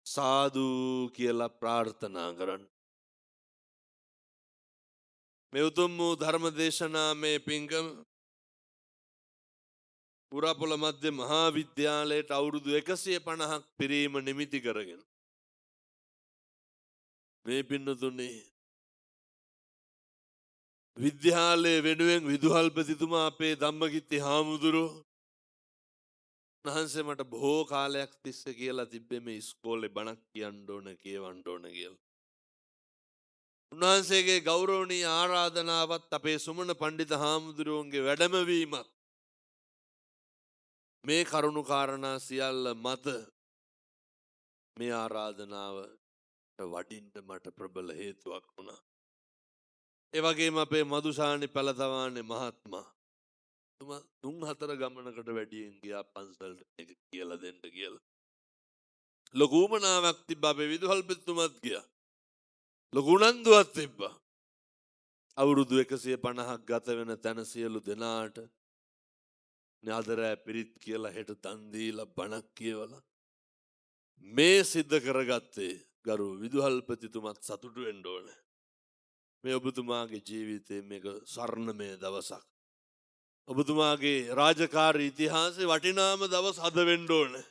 D: සාදු කියලා ප්‍රාර්ථනා කරන්න. මේ උතුම් වූ ධර්ම දේශනා මේ පින්කම පුරාපොළ මධ්‍ය මහා විද්‍යාලයට අවුරුදු 150ක් පිරීම නිමිති කරගෙන මේ පින්නතුනේ විද්‍යාලයේ වෙනුවෙන් විදුහල්පතිතුමා අපේ ධම්මකිත්ති හාමුදුරුවෝ උන්වහන්සේ මට බොහෝ කාලයක් තිස්සේ කියලා තිබ්බේ මේ ඉස්කෝලේ බණක් කියන්න ඕන කියවන්න ඕන කියලා. උන්වහන්සේගේ ගෞරවනීය ආරාධනාවත් අපේ සුමන පණ්ඩිත හාමුදුරුවන්ගේ වැඩමවීමත් මේ කරුණු කාරණා සියල්ල මත මේ ආරාධනාව වඩින්න මට ප්‍රබල හේතුවක් වුණා. ඒ වගේම අපේ මදුසානි පළතවානේ මහත්මයා තුමා 3-4 ගමනකට වැඩියෙන් ගියා පන්සලට එක කියලා දෙන්න කියලා. ලොකු උමනාවක් තිබ්බා අපේ විදුහල්පතිතුමත් ගියා. ලොකු උනන්දුවක් තිබ්බා. අවුරුදු 150ක් ගත වෙන තැන සියලු දෙනාට නාදරෑ පිරිත් කියලා හෙට දන් දීලා බණක් කියවලා මේ සිද්ධ කරගත්තේ ගරු විදුහල්පතිතුමත් සතුටු වෙන්න ඕනේ. මේ ඔබතුමාගේ ජීවිතේ මේක ස්වර්ණමය දවසක්. ඔබතුමාගේ රාජකාරී ඉතිහාසයේ වටිනාම දවස් අද වෙන්න ඕනේ.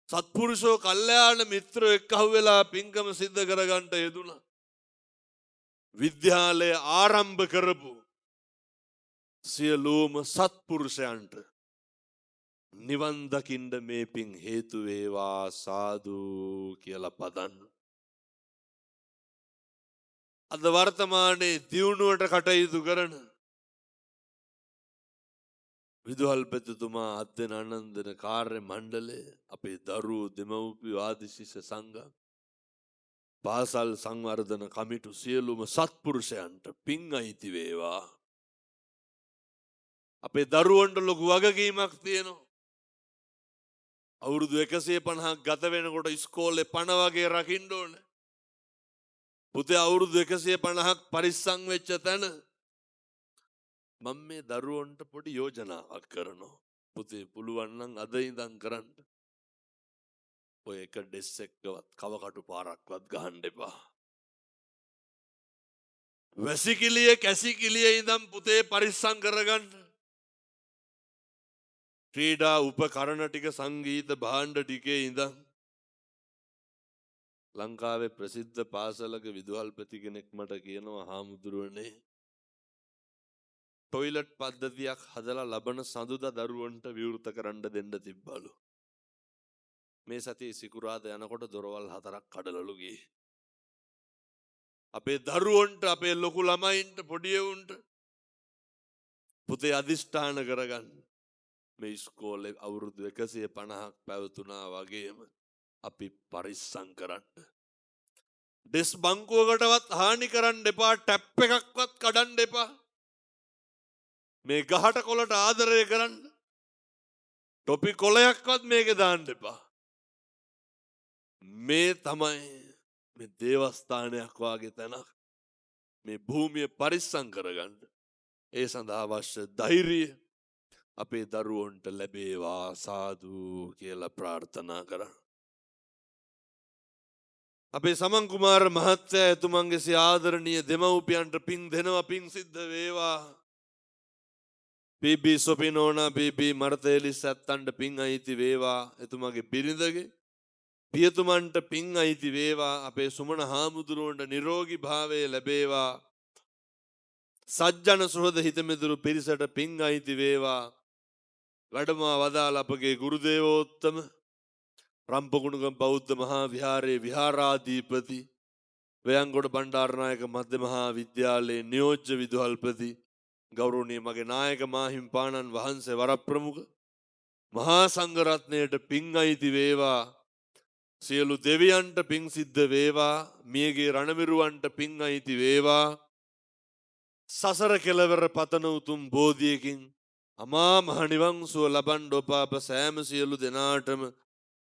D: සත්පුරුෂෝ කල්යාණ මිත්‍රෝ එක්කහුව වෙලා පින්කම සිද්ධ කරගන්න යෙදුණා. විද්‍යාලය ආරම්භ කරපු සියලුම සත්පුරුෂයන්ට නිවන් දකින්න මේ පින් හේතු වේවා සාදු කියලා පදන්න. අද වර්තමානයේ දියුණුවට කටයුතු කරන විදුහල්පතිතුමා අධ්‍යයන අනන්දන කාර්ය මණ්ඩලය අපේ දරුවෝ දෙමව්පියෝ ආදි ශිෂ්‍ය සංඝ පාසල් සංවර්ධන කමිටු සියලුම සත්පුරුෂයන්ට පින් අයිති වේවා. අපේ දරුවන්ට ලොකු වගකීමක් තියෙනවා. අවුරුදු 150ක් ගත වෙනකොට ඉස්කෝලේ පණ වගේ රකින්න ඕනේ. පුතේ අවුරුදු 150ක් පරිස්සම් වෙච්ච තැන මම මේ දරුවන්ට පොඩි යෝජනාවක් කරනවා. පුතේ පුළුවන් නම් අද ඉඳන් කරන්න. ඔය එක ඩෙස් එකවත් කවකටු පාරක්වත් ගහන්න එපා. වැසිකිළිය කැසිකිළිය ඉඳන් පුතේ පරිස්සම් කරගන්න. ක්‍රීඩා උපකරණ ටික සංගීත භාණ්ඩ ටිකේ ඉඳන් ලංකාවේ ප්‍රසිද්ධ පාසලක විදුහල්පති කෙනෙක් මට කියනවා හාමුදුරුවනේ ටොයිලට් පද්ධතියක් හදලා ලබන සඳුදා දරුවන්ට විවෘත කරන්න දෙන්න තිබ්බලු. මේ සතියේ සිකුරාදා යනකොට දොරවල් 4ක් කඩලලු ගියේ. අපේ දරුවන්ට අපේ ලොකු ළමයින්ට පොඩි උන්ට පුතේ අදිෂ්ඨාන කරගන්න. මේ ඉස්කෝලේ අවුරුදු 150ක් පැවතුනා වගේම අපි පරිස්සම් කරන්න. ඩෙස් බංකුවකටවත් හානි කරන්න එපා, ටැප් එකක්වත් කඩන්න එපා. මේ ගහට කොළට ආදරය කරන්න. ටොපි කොළයක්වත් මේකේ දාන්න එපා. මේ තමයි මේ දේවස්ථානයක් වාගේ තැනක්. මේ භූමිය පරිස්සම් කරගන්න. ඒ සඳහා අවශ්‍ය ධෛර්යය අපේ දරුවන්ට ලැබේවා සාදු කියලා ප්‍රාර්ථනා කරා. අපේ සමන් කුමාර මහත්තයා එතුමන්ගේ සිය ආදරණීය දෙමව්පියන්ට පින් දෙනවා පින් සිද්ධ වේවා. බීබී සොපිනෝනා බීබී මර්තේලිස් ඇත්තන්ට පින් අයිති වේවා. එතුමගේ බිරිඳගේ පියතුමන්ට පින් අයිති වේවා. අපේ සුමන හාමුදුරුවන්ට නිරෝගී භාවය ලැබේවා. සජ්ජන සුහද හිතමිතුරු පිරිසට පින් අයිති වේවා. වැඩමා වදාළ අපගේ ගුරුදේවෝත්තම රම්පකුණුගම බෞද්ධ මහා විහාරයේ විහාරාධිපති වයංගොඩ බණ්ඩාරනායක මධ්‍ය මහා විද්‍යාලයේ නියෝජ්‍ය විදුහල්පති ගෞරවනීය මගේ නායක මාහිම්පාණන් වහන්සේ වරප්‍රමුඛ මහා සංඝරත්නයට පින් අයිති වේවා. සියලු දෙවියන්ට පින් සිද්ධ වේවා. මියගේ රණවිරුවන්ට පින් අයිති වේවා. සසර කෙලවර පතන උතුම් බෝධියකින් අමා මහ නිවන් සුව ලබන්න ඔබ අප සෑම සියලු දෙනාටම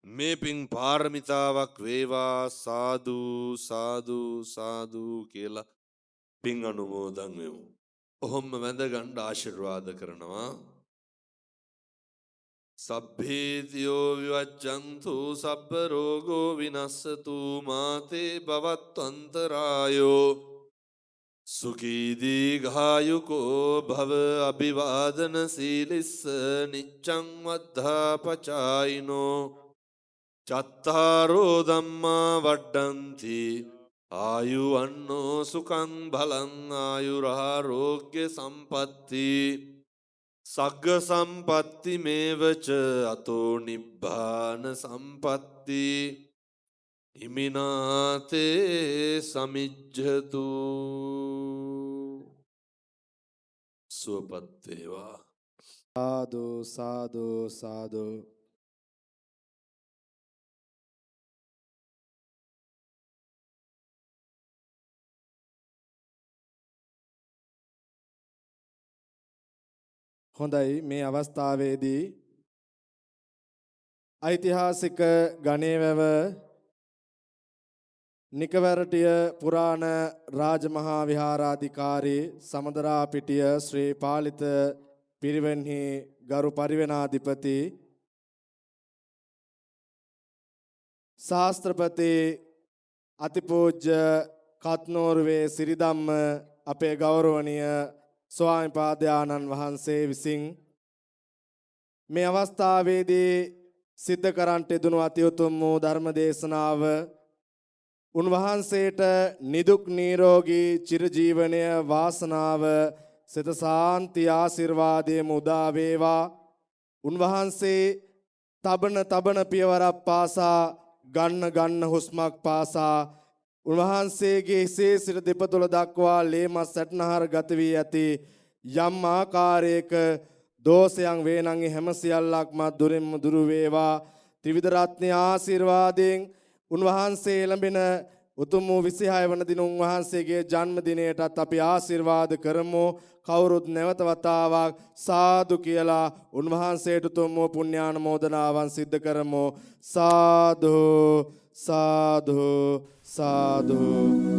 D: මේ පින් පාරමිතාවක් වේවා. සාදු සාදු සාදු කියලා පින් අනුමෝදන් වෙමු. ඔහොම වැඳ ගන්න ආශිර්වාද කරනවා. සබ්බේතියෝ විවච්ඡන්තු සබ්බ රෝගෝ විනස්සතු මාතේ භවත්වන්තරායෝ සුඛී දීඝායුකෝ භව අභිවාදන සීලිස්ස නිච්ඡං වද්ධාපචායිනෝ චත්තාරෝ ධම්මා වඩ්ඩන්ති ආයුවන්නෝ සුඛං බලං ආයුරාරෝග්‍ය සම්පatti සග්ග සම්පatti මේවච අතෝ නිබ්බාන සම්පatti හිමිනාතේ සමිජ්ජතු සුවපත් වේවා.
C: සාදු සාදු සාදු. හොඳයි, මේ අවස්ථාවේදී ඓතිහාසික ගණේවැව නිකවරටිය පුරාණ රාජමහා විහාරාධිකාරී සමදරාපිටිය ශ්‍රී පාලිත පිරිවෙන්හි ගරු පරිවෙනාධිපති ශාස්ත්‍රපති අතිපූජ්‍ය කත්නෝරුවේ සිරිධම්ම අපේ ගෞරවනීය ස්වාමිපාදයාණන් වහන්සේ විසින් මේ අවස්ථාවේදී සිද්ධ කරන්නට යෙදුණු අති උතුම් වූ ධර්ම දේශනාව උන්වහන්සේට නිදුක් නිරෝගී චිරජීවනය වාසනාව සිත සාන්ති ආශිර්වාදයේ උදා වේවා. උන්වහන්සේ තබන පියවරක් පාසා ගන්න හුස්මක් පාසා උන්වහන්සේගේ හිසේ සිට දෙපතුල දක්වා ලේමස් සැටනහර ගත වී ඇති යම් ආකාරයක දෝෂයන් වේනං හැම සියල්ලක්ම දුරින්ම දුරු වේවා. ත්‍රිවිධ රත්න ආශිර්වාදයෙන් උන්වහන්සේ ලැබෙන උතුම් වූ 26 වන දින උන්වහන්සේගේ ජන්ම දිනයටත් අපි ආශිර්වාද කරමු. කවුරුත් නැවත වතාවක් සාදු කියලා උන්වහන්සේට උතුම් වූ පුණ්‍යානුමෝදනාවන් සිද්ධ කරමු. සාදු සාදු සාදු.